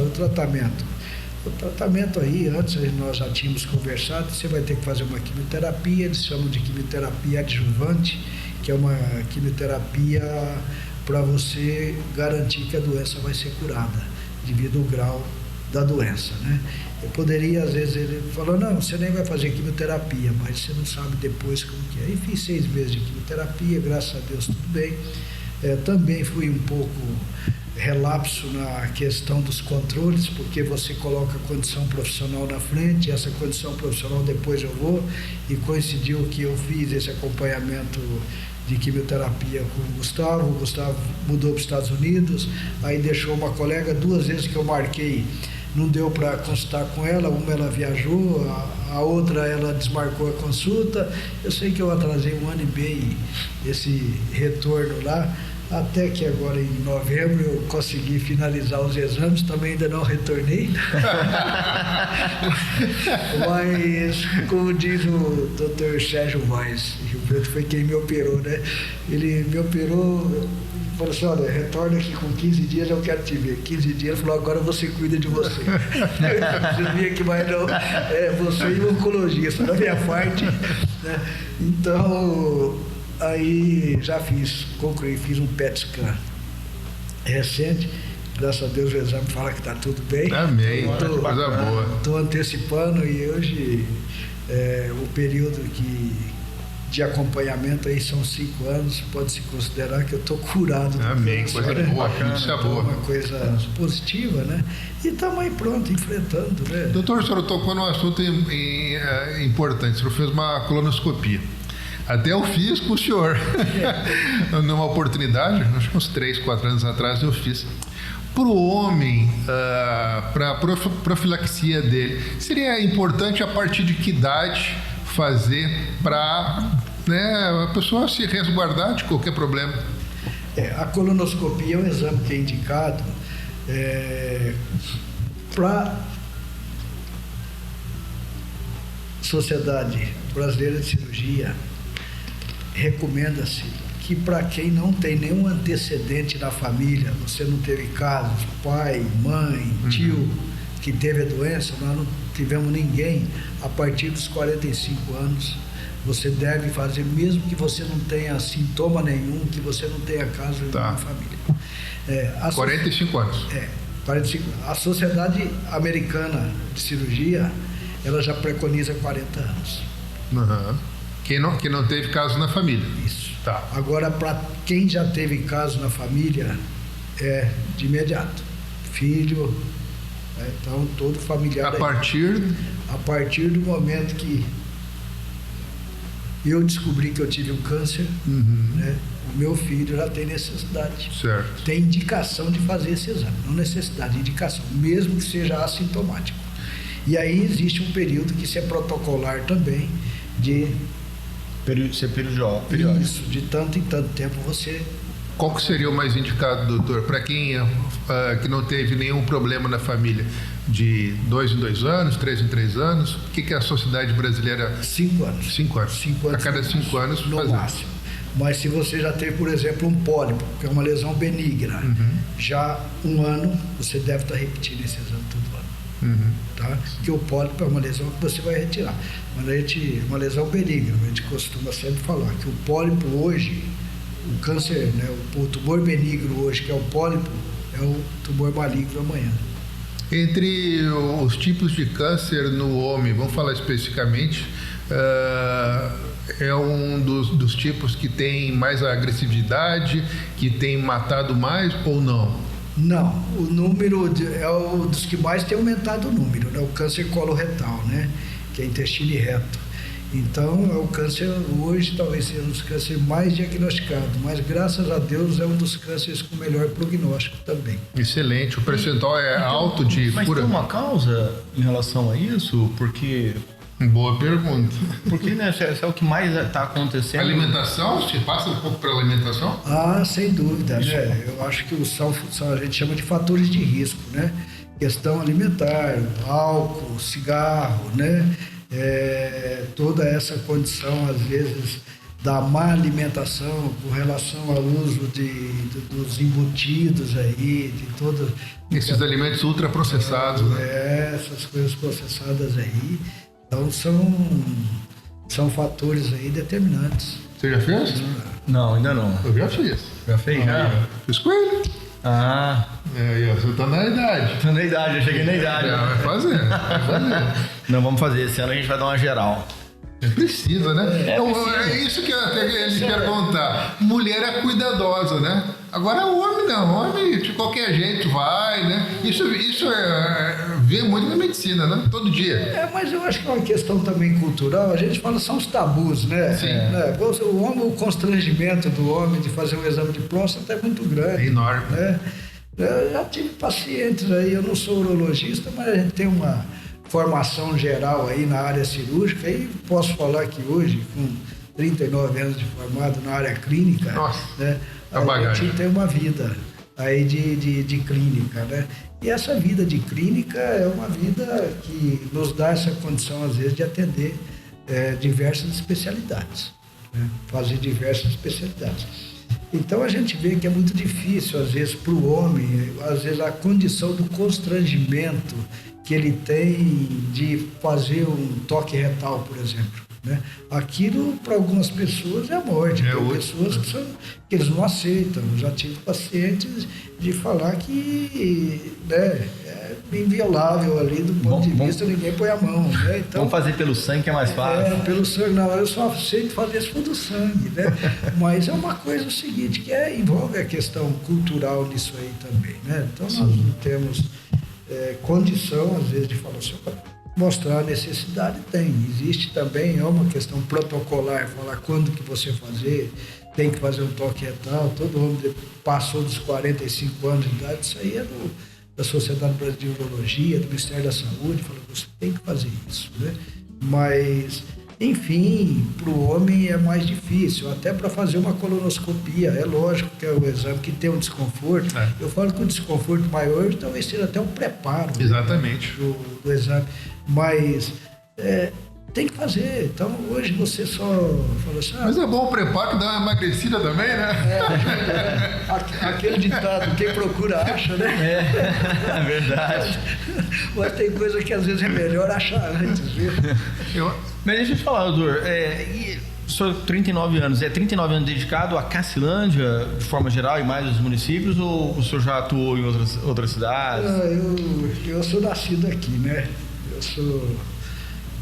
o tratamento aí, antes nós já tínhamos conversado, você vai ter que fazer uma quimioterapia, eles chamam de quimioterapia adjuvante, que é uma quimioterapia para você garantir que a doença vai ser curada, devido ao grau da doença, né? Eu poderia, às vezes, ele falou, não, você nem vai fazer quimioterapia, mas você não sabe depois como que é. E fiz 6 meses de quimioterapia, graças a Deus tudo bem. Também fui um pouco relapso na questão dos controles, porque você coloca a condição profissional na frente, e essa condição profissional depois eu vou, e coincidiu que eu fiz esse acompanhamento de quimioterapia com o Gustavo mudou para os Estados Unidos, aí deixou uma colega, 2 vezes que eu marquei, não deu para consultar com ela, uma ela viajou, a outra ela desmarcou a consulta, eu sei que eu atrasei 1 ano e meio esse retorno lá, Até que agora em novembro eu consegui finalizar os exames, também ainda não retornei. Mas, como diz o Dr. Sérgio Vaz, que foi quem me operou, né? Ele me operou, falou assim, olha, retorna aqui com 15 dias, eu quero te ver. 15 dias, ele falou, agora você cuida de você. Eu vi aqui, mas não, você e o oncologista, da minha parte, né? Então, aí já concluí, fiz um PET scan recente, graças a Deus o exame fala que está tudo bem. Amém, coisa boa. Estou antecipando e hoje o período de acompanhamento aí são 5 anos, pode-se considerar que eu estou curado. Amém, coisa boa, notícia boa. Uma coisa positiva, né? E estamos aí pronto, enfrentando, né? Doutor, o senhor tocou num assunto importante, o senhor fez uma colonoscopia. Até eu fiz com o senhor, numa oportunidade, acho que uns 3, 4 anos atrás eu fiz. Para o homem, para a profilaxia dele, seria importante a partir de que idade fazer para a pessoa se resguardar de qualquer problema? A colonoscopia é um exame que é indicado para Sociedade Brasileira de Cirurgia. Recomenda-se que para quem não tem nenhum antecedente na família, você não teve casos, pai, mãe, tio, que teve a doença, nós não tivemos ninguém, a partir dos 45 anos, você deve fazer, mesmo que você não tenha sintoma nenhum, que você não tenha caso na família. 45 anos. 45. A Sociedade Americana de Cirurgia, ela já preconiza 40 anos. Uhum. Quem não teve caso na família. Isso. Tá. Agora, para quem já teve caso na família, é de imediato. Filho, então todo familiar. A partir do momento que eu descobri que eu tive um câncer, né, o meu filho já tem necessidade. Certo. Tem indicação de fazer esse exame. Não necessidade, indicação, mesmo que seja assintomático. E aí existe um período que se é protocolar também de... Ser periódico. Isso, de tanto em tanto tempo você... Qual que seria o mais indicado, doutor, para quem que não teve nenhum problema na família? De 2 em 2 anos, 3 em 3 anos? O que é a Sociedade Brasileira? 5 anos. 5 anos. 5 anos. A cada 5 anos no fazer. máximo. Mas se você já teve, por exemplo, um pólipo, que é uma lesão benigna, já 1 ano, você deve estar repetindo esse exame todo ano. Tá? Porque o pólipo é uma lesão que você vai retirar. Mas uma lesão benigna, a gente costuma sempre falar que o pólipo hoje, o câncer, né, o tumor benigno hoje, que é o pólipo, é o tumor maligno amanhã. Entre os tipos de câncer no homem, vamos falar especificamente, é um dos tipos que tem mais agressividade, que tem matado mais ou não? Não, o número é um dos que mais tem aumentado o número, né? O câncer coloretal, né? Que é intestino e reto. Então, é o câncer hoje talvez seja um dos cânceres mais diagnosticados, mas graças a Deus é um dos cânceres com melhor prognóstico também. Excelente, o percentual é alto de mas cura. Mas tem uma causa em relação a isso? Porque... Boa pergunta. Porque, né, é o que mais está acontecendo. Alimentação? Você passa um pouco pela alimentação? Sem dúvida, né? Eu acho que a gente chama de fatores de risco, né? Questão alimentar, álcool, cigarro, né? Toda essa condição, às vezes, da má alimentação com relação ao uso dos embutidos aí, de todos... Esses alimentos ultraprocessados, né? Essas coisas processadas aí. Então, são fatores aí determinantes. Você já fez? Não, ainda não. Eu já fiz. Já fez? Já? Fiz com ele. Você tá na idade. Tô na idade, eu cheguei na idade. Vai fazer. Não, vamos fazer. Esse ano a gente vai dar uma geral. Precisa, né? É isso que eu até queria perguntar. Mulher é cuidadosa, né? Agora o homem não. O homem de qualquer jeito vai, né? Isso vê muito na medicina, né? Todo dia. Mas eu acho que é uma questão também cultural. A gente fala são os tabus, né? Sim. O constrangimento do homem de fazer um exame de próstata é muito grande. É enorme. Né? Eu já tive pacientes aí, eu não sou urologista, mas a gente tem uma formação geral aí na área cirúrgica e posso falar que hoje, com 39 anos de formado na área clínica, né, a gente tem uma vida aí de clínica, né? E essa vida de clínica é uma vida que nos dá essa condição, às vezes, de atender diversas especialidades, né? Fazer diversas especialidades. Então a gente vê que é muito difícil, às vezes, para o homem, às vezes a condição do constrangimento que ele tem de fazer um toque retal, por exemplo, né? Aquilo, para algumas pessoas, é a morte. Tem pessoas que eles não aceitam. Eu já tive pacientes de falar que, né, é inviolável ali do ponto de vista, ninguém põe a mão, né? Então, vamos fazer pelo sangue, que é mais fácil. Pelo sangue, não, eu só aceito fazer se for do sangue, né? Mas é uma coisa o seguinte, que envolve a questão cultural nisso aí também, né? Então nós não temos condição, às vezes, de falar assim, mostrar a necessidade, existe também, é uma questão protocolar, falar quando que você tem que fazer um toque retal, todo homem passou dos 45 anos de idade, isso aí é da Sociedade Brasileira de Urologia, do Ministério da Saúde, fala, você tem que fazer isso, né? Mas, enfim, para o homem é mais difícil, até para fazer uma colonoscopia, é lógico que é o exame que tem um desconforto, eu falo que o desconforto maior talvez seja até um preparo. Exatamente. Do exame, mas tem que fazer. Então hoje você só fala assim... Mas é bom o preparo que dá uma emagrecida também, né? Aquele ditado, quem procura acha, né? É verdade. Mas tem coisa que às vezes é melhor achar antes, viu? Mas deixa eu te falar, doutor, o senhor 39 anos, 39 anos dedicado à Cacilândia, de forma geral, e mais os municípios, ou o senhor já atuou em outras cidades? Eu sou nascido aqui, né?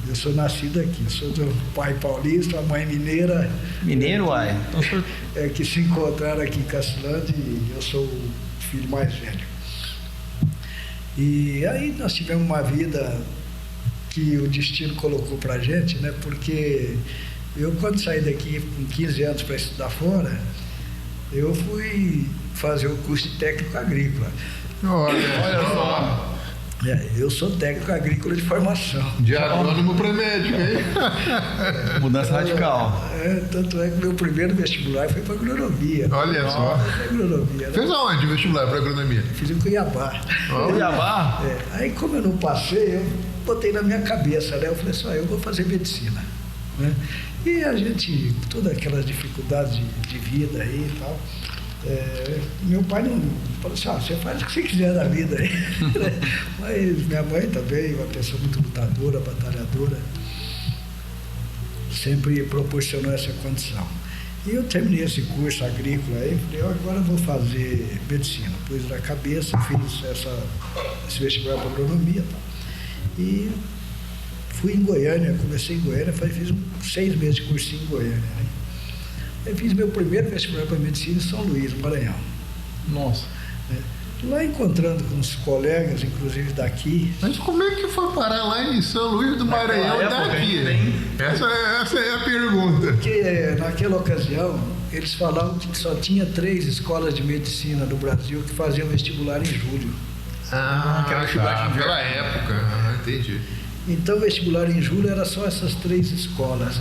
Eu sou nascido aqui, sou do pai paulista, a mãe mineira. Mineiro, uai? Então, o senhor... que se encontraram aqui em Cacilândia e eu sou o filho mais velho. E aí nós tivemos uma vida que o destino colocou pra gente, né? Porque eu, quando saí daqui com 15 anos para estudar fora, eu fui fazer o curso de técnico agrícola. Olha só. Eu sou técnico agrícola de formação. De agrônomo para médico, hein? Mudança radical. Tanto é que meu primeiro vestibular foi para agronomia. Olha só. Agronomia, né? Fez aonde o vestibular para agronomia? Fiz em Cuiabá. Cuiabá? Aí, como eu não passei, eu botei na minha cabeça, né? Eu falei assim, eu vou fazer medicina, né? E a gente, todas aquelas dificuldades de vida aí e tal, meu pai não falou assim, você faz o que você quiser da vida aí. Mas minha mãe também, uma pessoa muito lutadora, batalhadora, sempre proporcionou essa condição. E eu terminei esse curso agrícola aí, falei, agora eu vou fazer medicina. Pus na cabeça, fiz esse vestibular para agronomia e tal. E fui em Goiânia, comecei em Goiânia, fiz 6 meses de cursinho em Goiânia, né? Eu fiz meu primeiro vestibular para medicina em São Luís, no Maranhão. Nossa. Lá encontrando com os colegas, inclusive daqui. Mas como é que foi parar lá em São Luís do Maranhão daqui? Essa é a pergunta. Porque naquela ocasião, eles falavam que só tinha 3 escolas de medicina no Brasil que faziam vestibular em julho. Que era vestibular de naquela época. Entendi. Então, o vestibular em julho era só essas 3 escolas.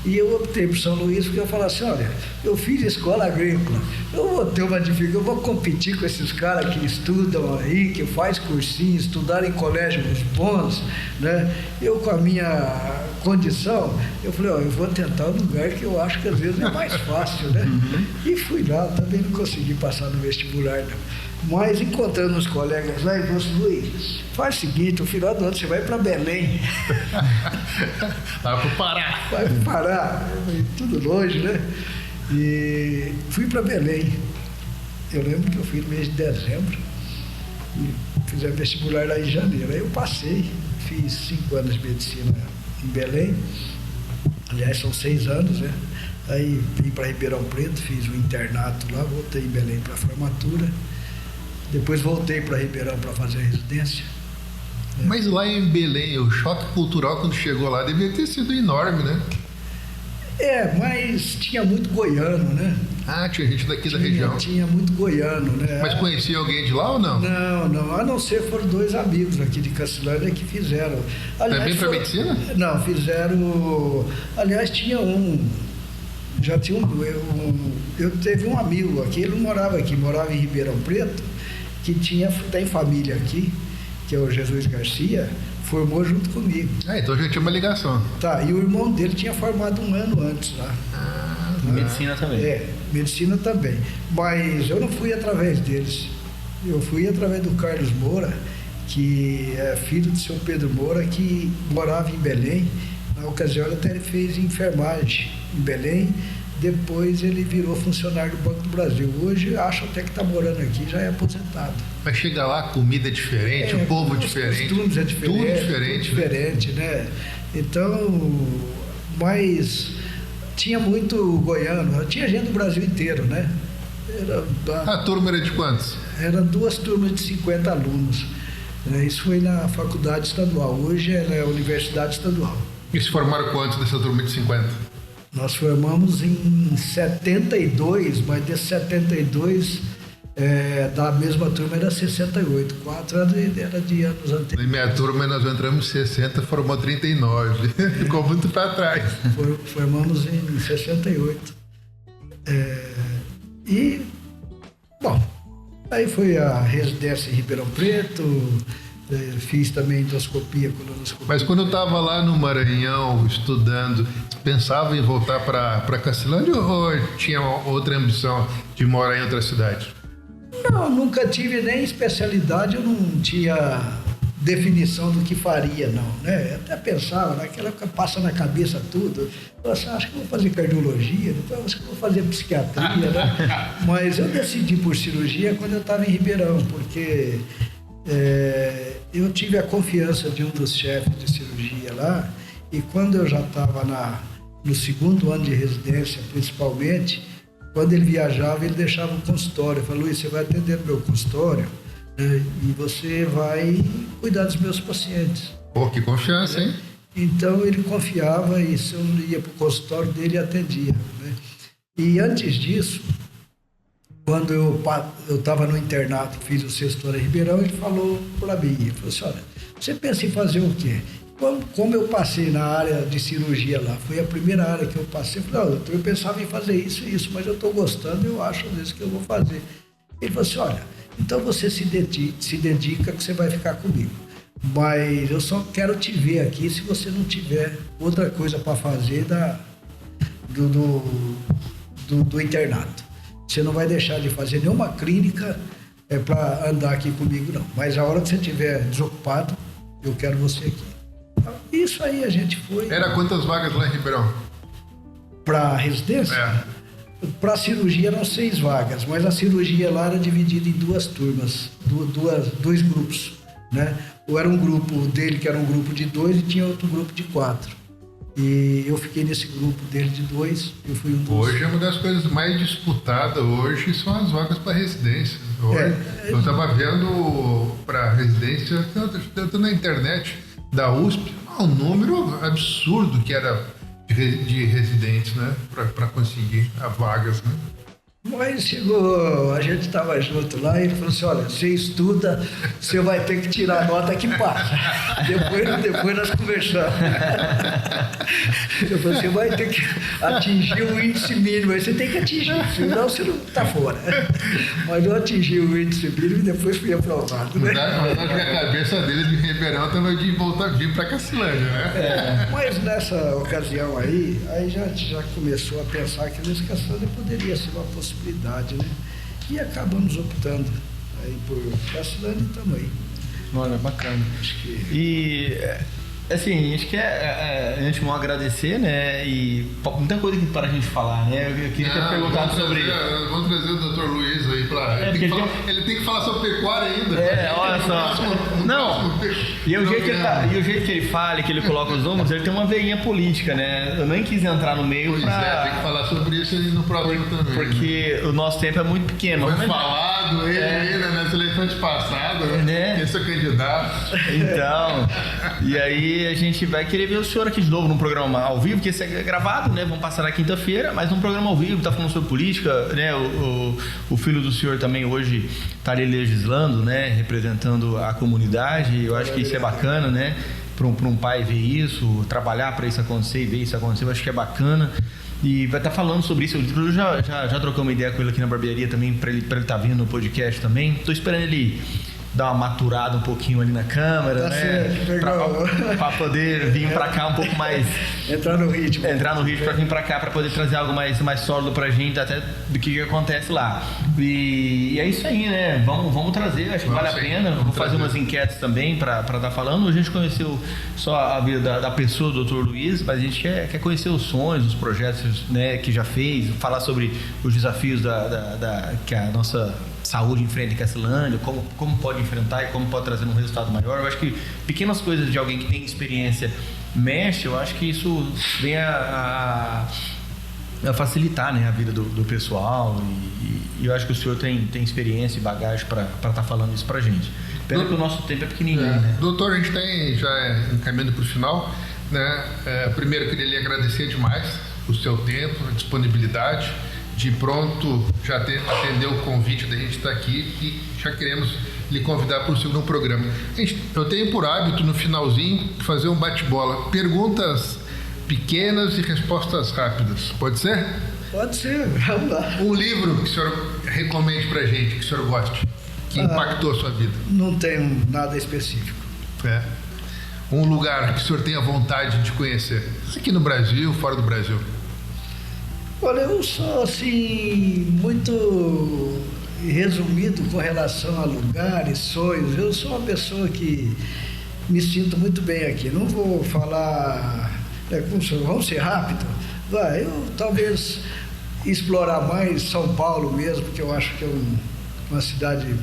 E eu optei por São Luís porque eu falei assim, olha, eu fiz escola agrícola, eu vou ter uma dificuldade, eu vou competir com esses caras que estudam aí, que faz cursinho, estudaram em colégios bons, né? Eu, com a minha condição, eu falei, eu vou tentar um lugar que eu acho que às vezes é mais fácil, né? E fui lá, também não consegui passar no vestibular, não. Mas encontrando os colegas lá, ele falou assim, Luiz, faz o seguinte, no final do ano você vai para Belém. Vai para o Pará. Vai para o Pará, tudo longe, né? E fui para Belém. Eu lembro que eu fui no mês de dezembro e fiz o vestibular lá em janeiro. Aí eu passei, fiz 5 anos de medicina em Belém. Aliás, são 6 anos, né? Aí vim para Ribeirão Preto, fiz o internato lá, voltei em Belém para a formatura. Depois voltei para Ribeirão para fazer a residência. Mas lá em Belém, o choque cultural quando chegou lá devia ter sido enorme, né? Mas tinha muito goiano, né? Tinha gente daqui da região. Tinha muito goiano, né? Mas conhecia alguém de lá ou não? Não. A não ser foram 2 amigos aqui de Cacilândia que fizeram. Aliás, também para medicina? Não, fizeram... Aliás, tinha já tinha eu teve um amigo aqui, ele não morava aqui, morava em Ribeirão Preto, que tem família aqui, que é o Jesus Garcia, formou junto comigo. Então já tinha uma ligação. Tá, e o irmão dele tinha formado um ano antes lá. Medicina também. Medicina também. Mas eu não fui através deles. Eu fui através do Carlos Moura, que é filho do seu Pedro Moura, que morava em Belém. Na ocasião, ele até fez enfermagem em Belém. Depois ele virou funcionário do Banco do Brasil. Hoje acho até que está morando aqui, já é aposentado. Mas chega lá, comida é diferente, o povo diferente. Os costumes é diferente. Tudo diferente. Tudo diferente, né? Então, mas tinha muito goiano, tinha gente do Brasil inteiro, né? A turma era de quantos? Eram 2 turmas de 50 alunos. Isso foi na faculdade estadual. Hoje ela é a Universidade Estadual. E se formaram quantos dessa turma de 50? Nós formamos em 72, mas desses 72, da mesma turma era 68. 4 era de anos anteriores. Na minha turma nós entramos em 60, formou 39. Ficou muito para trás. Formamos em 68. Bom, aí foi a residência em Ribeirão Preto, fiz também endoscopia, colonoscopia. Mas quando eu estava lá no Maranhão estudando, pensava em voltar para Cacilândia ou tinha outra ambição de morar em outra cidade? Não, nunca tive nem especialidade, eu não tinha definição do que faria, não, né? Até pensava, naquela época passa na cabeça tudo. Eu acho que vou fazer cardiologia, depois acho que vou fazer psiquiatria, né? Mas eu decidi por cirurgia quando eu estava em Ribeirão, porque eu tive a confiança de um dos chefes de cirurgia lá, e quando eu já estava no 2º ano de residência, principalmente, quando ele viajava, ele deixava um consultório. Eu falei: Luiz, você vai atender no meu consultório, né, e você vai cuidar dos meus pacientes. Pô, que confiança, hein? Então ele confiava, e se eu ia para o consultório dele, atendia, né? E antes disso, quando eu estava no internato, fiz o 6º ano em Ribeirão, ele falou para mim, ele falou assim: olha, você pensa em fazer o quê? Como eu passei na área de cirurgia lá, foi a primeira área que eu passei, eu falei: não, eu pensava em fazer isso e isso, mas eu estou gostando, eu acho às vezes que eu vou fazer. Ele falou assim: olha, então você se dedica que você vai ficar comigo, mas eu só quero te ver aqui se você não tiver outra coisa para fazer do internato. Você não vai deixar de fazer nenhuma clínica para andar aqui comigo, não. Mas a hora que você estiver desocupado, eu quero você aqui. Então, isso aí a gente foi. Era quantas vagas lá em Ribeirão? Para residência? Para cirurgia eram 6 vagas, mas a cirurgia lá era dividida em 2 turmas, 2 grupos, né? Ou era um grupo dele que era um grupo de 2 e tinha outro grupo de 4. E eu fiquei nesse grupo dele de 2, eu fui um dos... Hoje é uma das coisas mais disputadas, hoje são as vagas para residência. Hoje, eu estava vendo para residência, eu estou na internet da USP, um número absurdo que era de residentes, né, para conseguir as vagas, né? Mas chegou, a gente estava junto lá e ele falou assim: olha, você estuda, você vai ter que tirar a nota que passa. Depois nós conversamos. Eu falei: você vai ter que atingir o índice mínimo, aí você tem que atingir, senão você não está fora. Mas eu atingi o índice mínimo e depois fui aprovado, né? Mas acho que a cabeça dele de Ribeirão estava de voltar a vir para Cacilândia, né? Mas nessa ocasião aí já começou a pensar que a Cacilândia poderia ser uma possibilidade, né? E acabamos optando aí por Cacilândia também. Olha, bacana. Acho que... E assim, acho que antes de agradecer, né? E muita coisa aqui para a gente falar, né? Eu queria ter perguntado sobre. Vamos trazer o Dr. Luiz aí para. Ele tem que falar sobre pecuária ainda. Olha só. Não. E o jeito que ele fala, que ele coloca os números, ele tem uma veinha política, né? Eu nem quis entrar no meio. Pois tem que falar sobre isso aí no próximo também. Porque o nosso tempo é muito pequeno. Foi falado ele ainda nas eleições passadas, né? Quem é seu candidato. Então, e aí a gente vai querer ver o senhor aqui de novo num programa ao vivo, que esse é gravado, né? Vamos passar na quinta-feira, mas num programa ao vivo, tá falando sobre política, né? O filho do senhor também hoje tá ali legislando, né? Representando a comunidade. Eu acho que isso é bacana, né? Para um pai ver isso, trabalhar para isso acontecer e ver isso acontecer, eu acho que é bacana. E vai estar falando sobre isso. Eu já trocou uma ideia com ele aqui na barbearia também, para ele estar vindo no podcast também. Tô esperando ele dar uma maturada um pouquinho ali na câmera, Tá né? certo, Pra poder vir pra cá um pouco mais... Entrar no ritmo. Pra vir pra cá, pra poder trazer algo mais sólido pra gente, até do que acontece lá. E é isso aí, né? Vamos trazer, acho que vale a pena. Vou fazer umas enquetes também pra estar falando. A gente conheceu só a vida da pessoa do Dr. Luiz, mas a gente quer conhecer os sonhos, os projetos, né, que já fez, falar sobre os desafios que a nossa saúde enfrenta em Cacilândia, como pode enfrentar e como pode trazer um resultado maior. Eu acho que pequenas coisas de alguém que tem experiência mexe, eu acho que isso vem a facilitar, né, a vida do pessoal, e eu acho que o senhor tem experiência e bagagem para estar falando isso pra gente. Pena que o nosso tempo é pequenininho, né? Doutor, a gente tem já encaminhando para o final, né? Primeiro eu queria lhe agradecer demais o seu tempo, a disponibilidade, de pronto já atender o convite da gente estar aqui, e já queremos lhe convidar para o segundo programa. Eu tenho por hábito, no finalzinho, fazer um bate-bola. Perguntas pequenas e respostas rápidas. Pode ser? Pode ser, vamos lá. Um livro que o senhor recomende para a gente, que o senhor goste, que impactou a sua vida. Não tenho nada específico. Um lugar que o senhor tenha vontade de conhecer, aqui no Brasil, fora do Brasil. Olha, eu sou assim, muito resumido com relação a lugares, sonhos. Eu sou uma pessoa que me sinto muito bem aqui. Não vou falar, vamos ser rápido? Eu talvez explorar mais São Paulo mesmo, porque eu acho que é uma cidade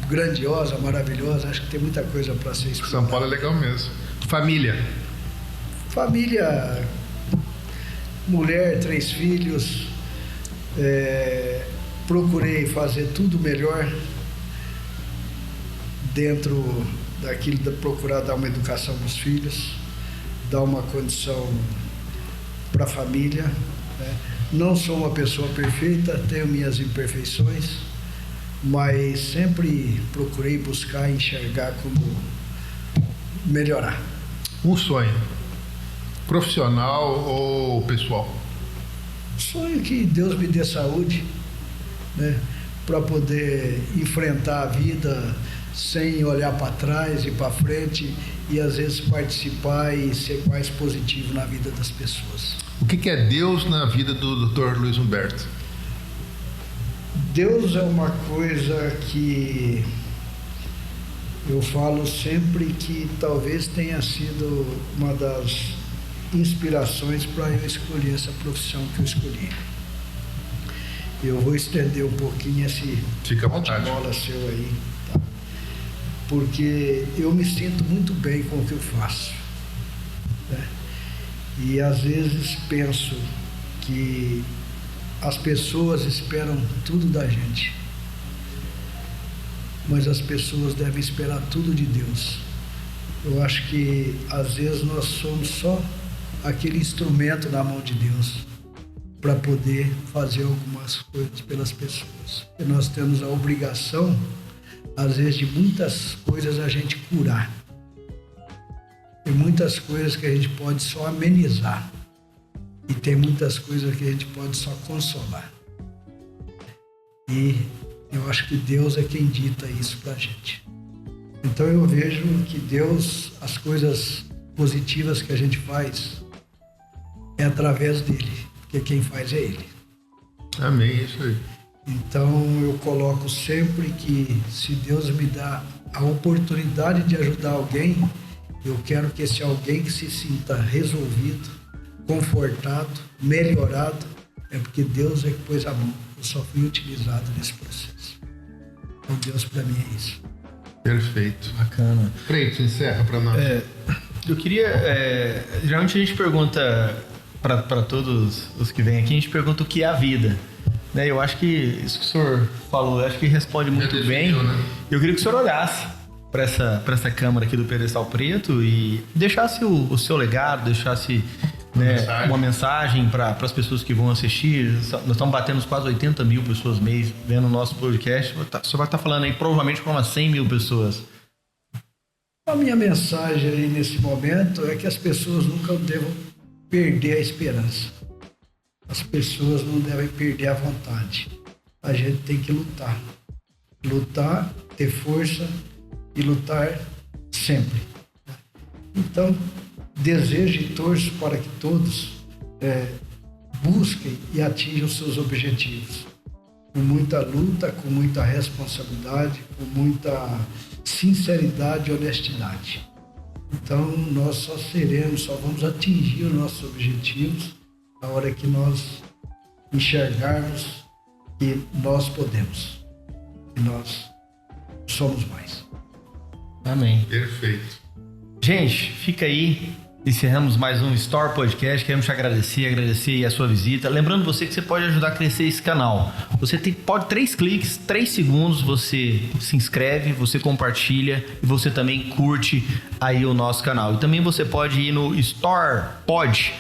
grandiosa, maravilhosa. Acho que tem muita coisa para ser explorada. São Paulo é legal mesmo. Família. Família, mulher, 3 filhos. Procurei fazer tudo melhor dentro daquilo de procurar dar uma educação para os filhos, dar uma condição para a família, né? Não sou uma pessoa perfeita, tenho minhas imperfeições, mas sempre procurei buscar, enxergar como melhorar. Um sonho, profissional ou pessoal? Sonho que Deus me dê saúde, né, para poder enfrentar a vida sem olhar para trás e para frente, e às vezes participar e ser mais positivo na vida das pessoas. O que é Deus na vida do Dr. Luiz Humberto? Deus é uma coisa que eu falo sempre que talvez tenha sido uma das inspirações para eu escolher essa profissão que eu escolhi. Eu vou estender um pouquinho esse bate-bola seu aí, tá? Porque eu me sinto muito bem com o que eu faço, né? E às vezes penso que as pessoas esperam tudo da gente, mas as pessoas devem esperar tudo de Deus. Eu acho que às vezes nós somos só aquele instrumento na mão de Deus para poder fazer algumas coisas pelas pessoas. E nós temos a obrigação, às vezes, de muitas coisas a gente curar. Tem muitas coisas que a gente pode só amenizar. E tem muitas coisas que a gente pode só consolar. E eu acho que Deus é quem dita isso pra gente. Então eu vejo que Deus, as coisas positivas que a gente faz, é através dele, porque quem faz é ele. Amém, isso aí. Então eu coloco sempre que se Deus me dá a oportunidade de ajudar alguém, eu quero que esse alguém que se sinta resolvido, confortado, melhorado, é porque Deus é que pôs a mão. Eu só fui utilizado nesse processo. Então Deus para mim é isso. Perfeito. Bacana. Preto, encerra para nós. Eu queria... geralmente a gente pergunta para todos os que vêm aqui, a gente pergunta o que é a vida. Né? Eu acho que isso que o senhor falou, eu acho que responde muito bem. Né? Eu queria que o senhor olhasse para essa câmara aqui do Pedestal Preto e deixasse o seu legado, deixasse uma mensagem para as pessoas que vão assistir. Nós estamos batendo quase 80 mil pessoas mês vendo o nosso podcast. O senhor vai estar falando aí provavelmente para umas 100 mil pessoas. A minha mensagem aí nesse momento é que as pessoas nunca devam perder a esperança. as pessoas não devem perder a vontade. A gente tem que lutar. Lutar, ter força e lutar sempre. Então, desejo e torço para que todos busquem e atinjam seus objetivos. Com muita luta, com muita responsabilidade, com muita sinceridade e honestidade. Então, nós só vamos atingir os nossos objetivos na hora que nós enxergarmos que nós podemos, que nós somos mais. Amém. Perfeito. Gente, fica aí. Encerramos mais um Store Podcast. Queremos te agradecer aí a sua visita. Lembrando você que você pode ajudar a crescer esse canal. Você pode 3 cliques, 3 segundos, você se inscreve, você compartilha e você também curte aí o nosso canal. E também você pode ir no Store Pod,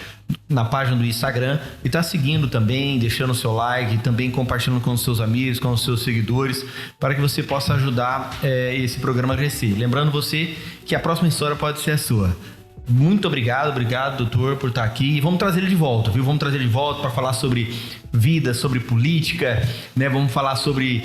na página do Instagram, e tá seguindo também, deixando o seu like, também compartilhando com os seus amigos, com os seus seguidores, para que você possa ajudar esse programa a crescer. Lembrando você que a próxima história pode ser a sua. Muito obrigado, doutor, por estar aqui. E vamos trazer ele de volta, viu? Vamos trazer ele de volta para falar sobre vida, sobre política, né? Vamos falar sobre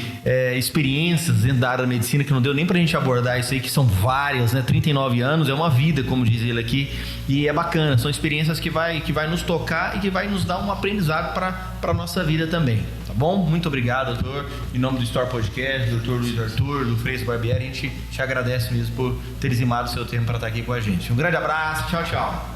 experiências dentro da área da medicina, que não deu nem pra gente abordar isso aí, que são várias, né? 39 anos, é uma vida, como diz ele aqui, e é bacana. São experiências que vai nos tocar e que vai nos dar um aprendizado para nossa vida também, tá bom? Muito obrigado, doutor. Em nome do Store Podcast, do Dr. Luiz Arthur, do Freixo Barbieri, a gente te agradece mesmo por ter dizimado o seu tempo para estar aqui com a gente. Um grande abraço, tchau, tchau.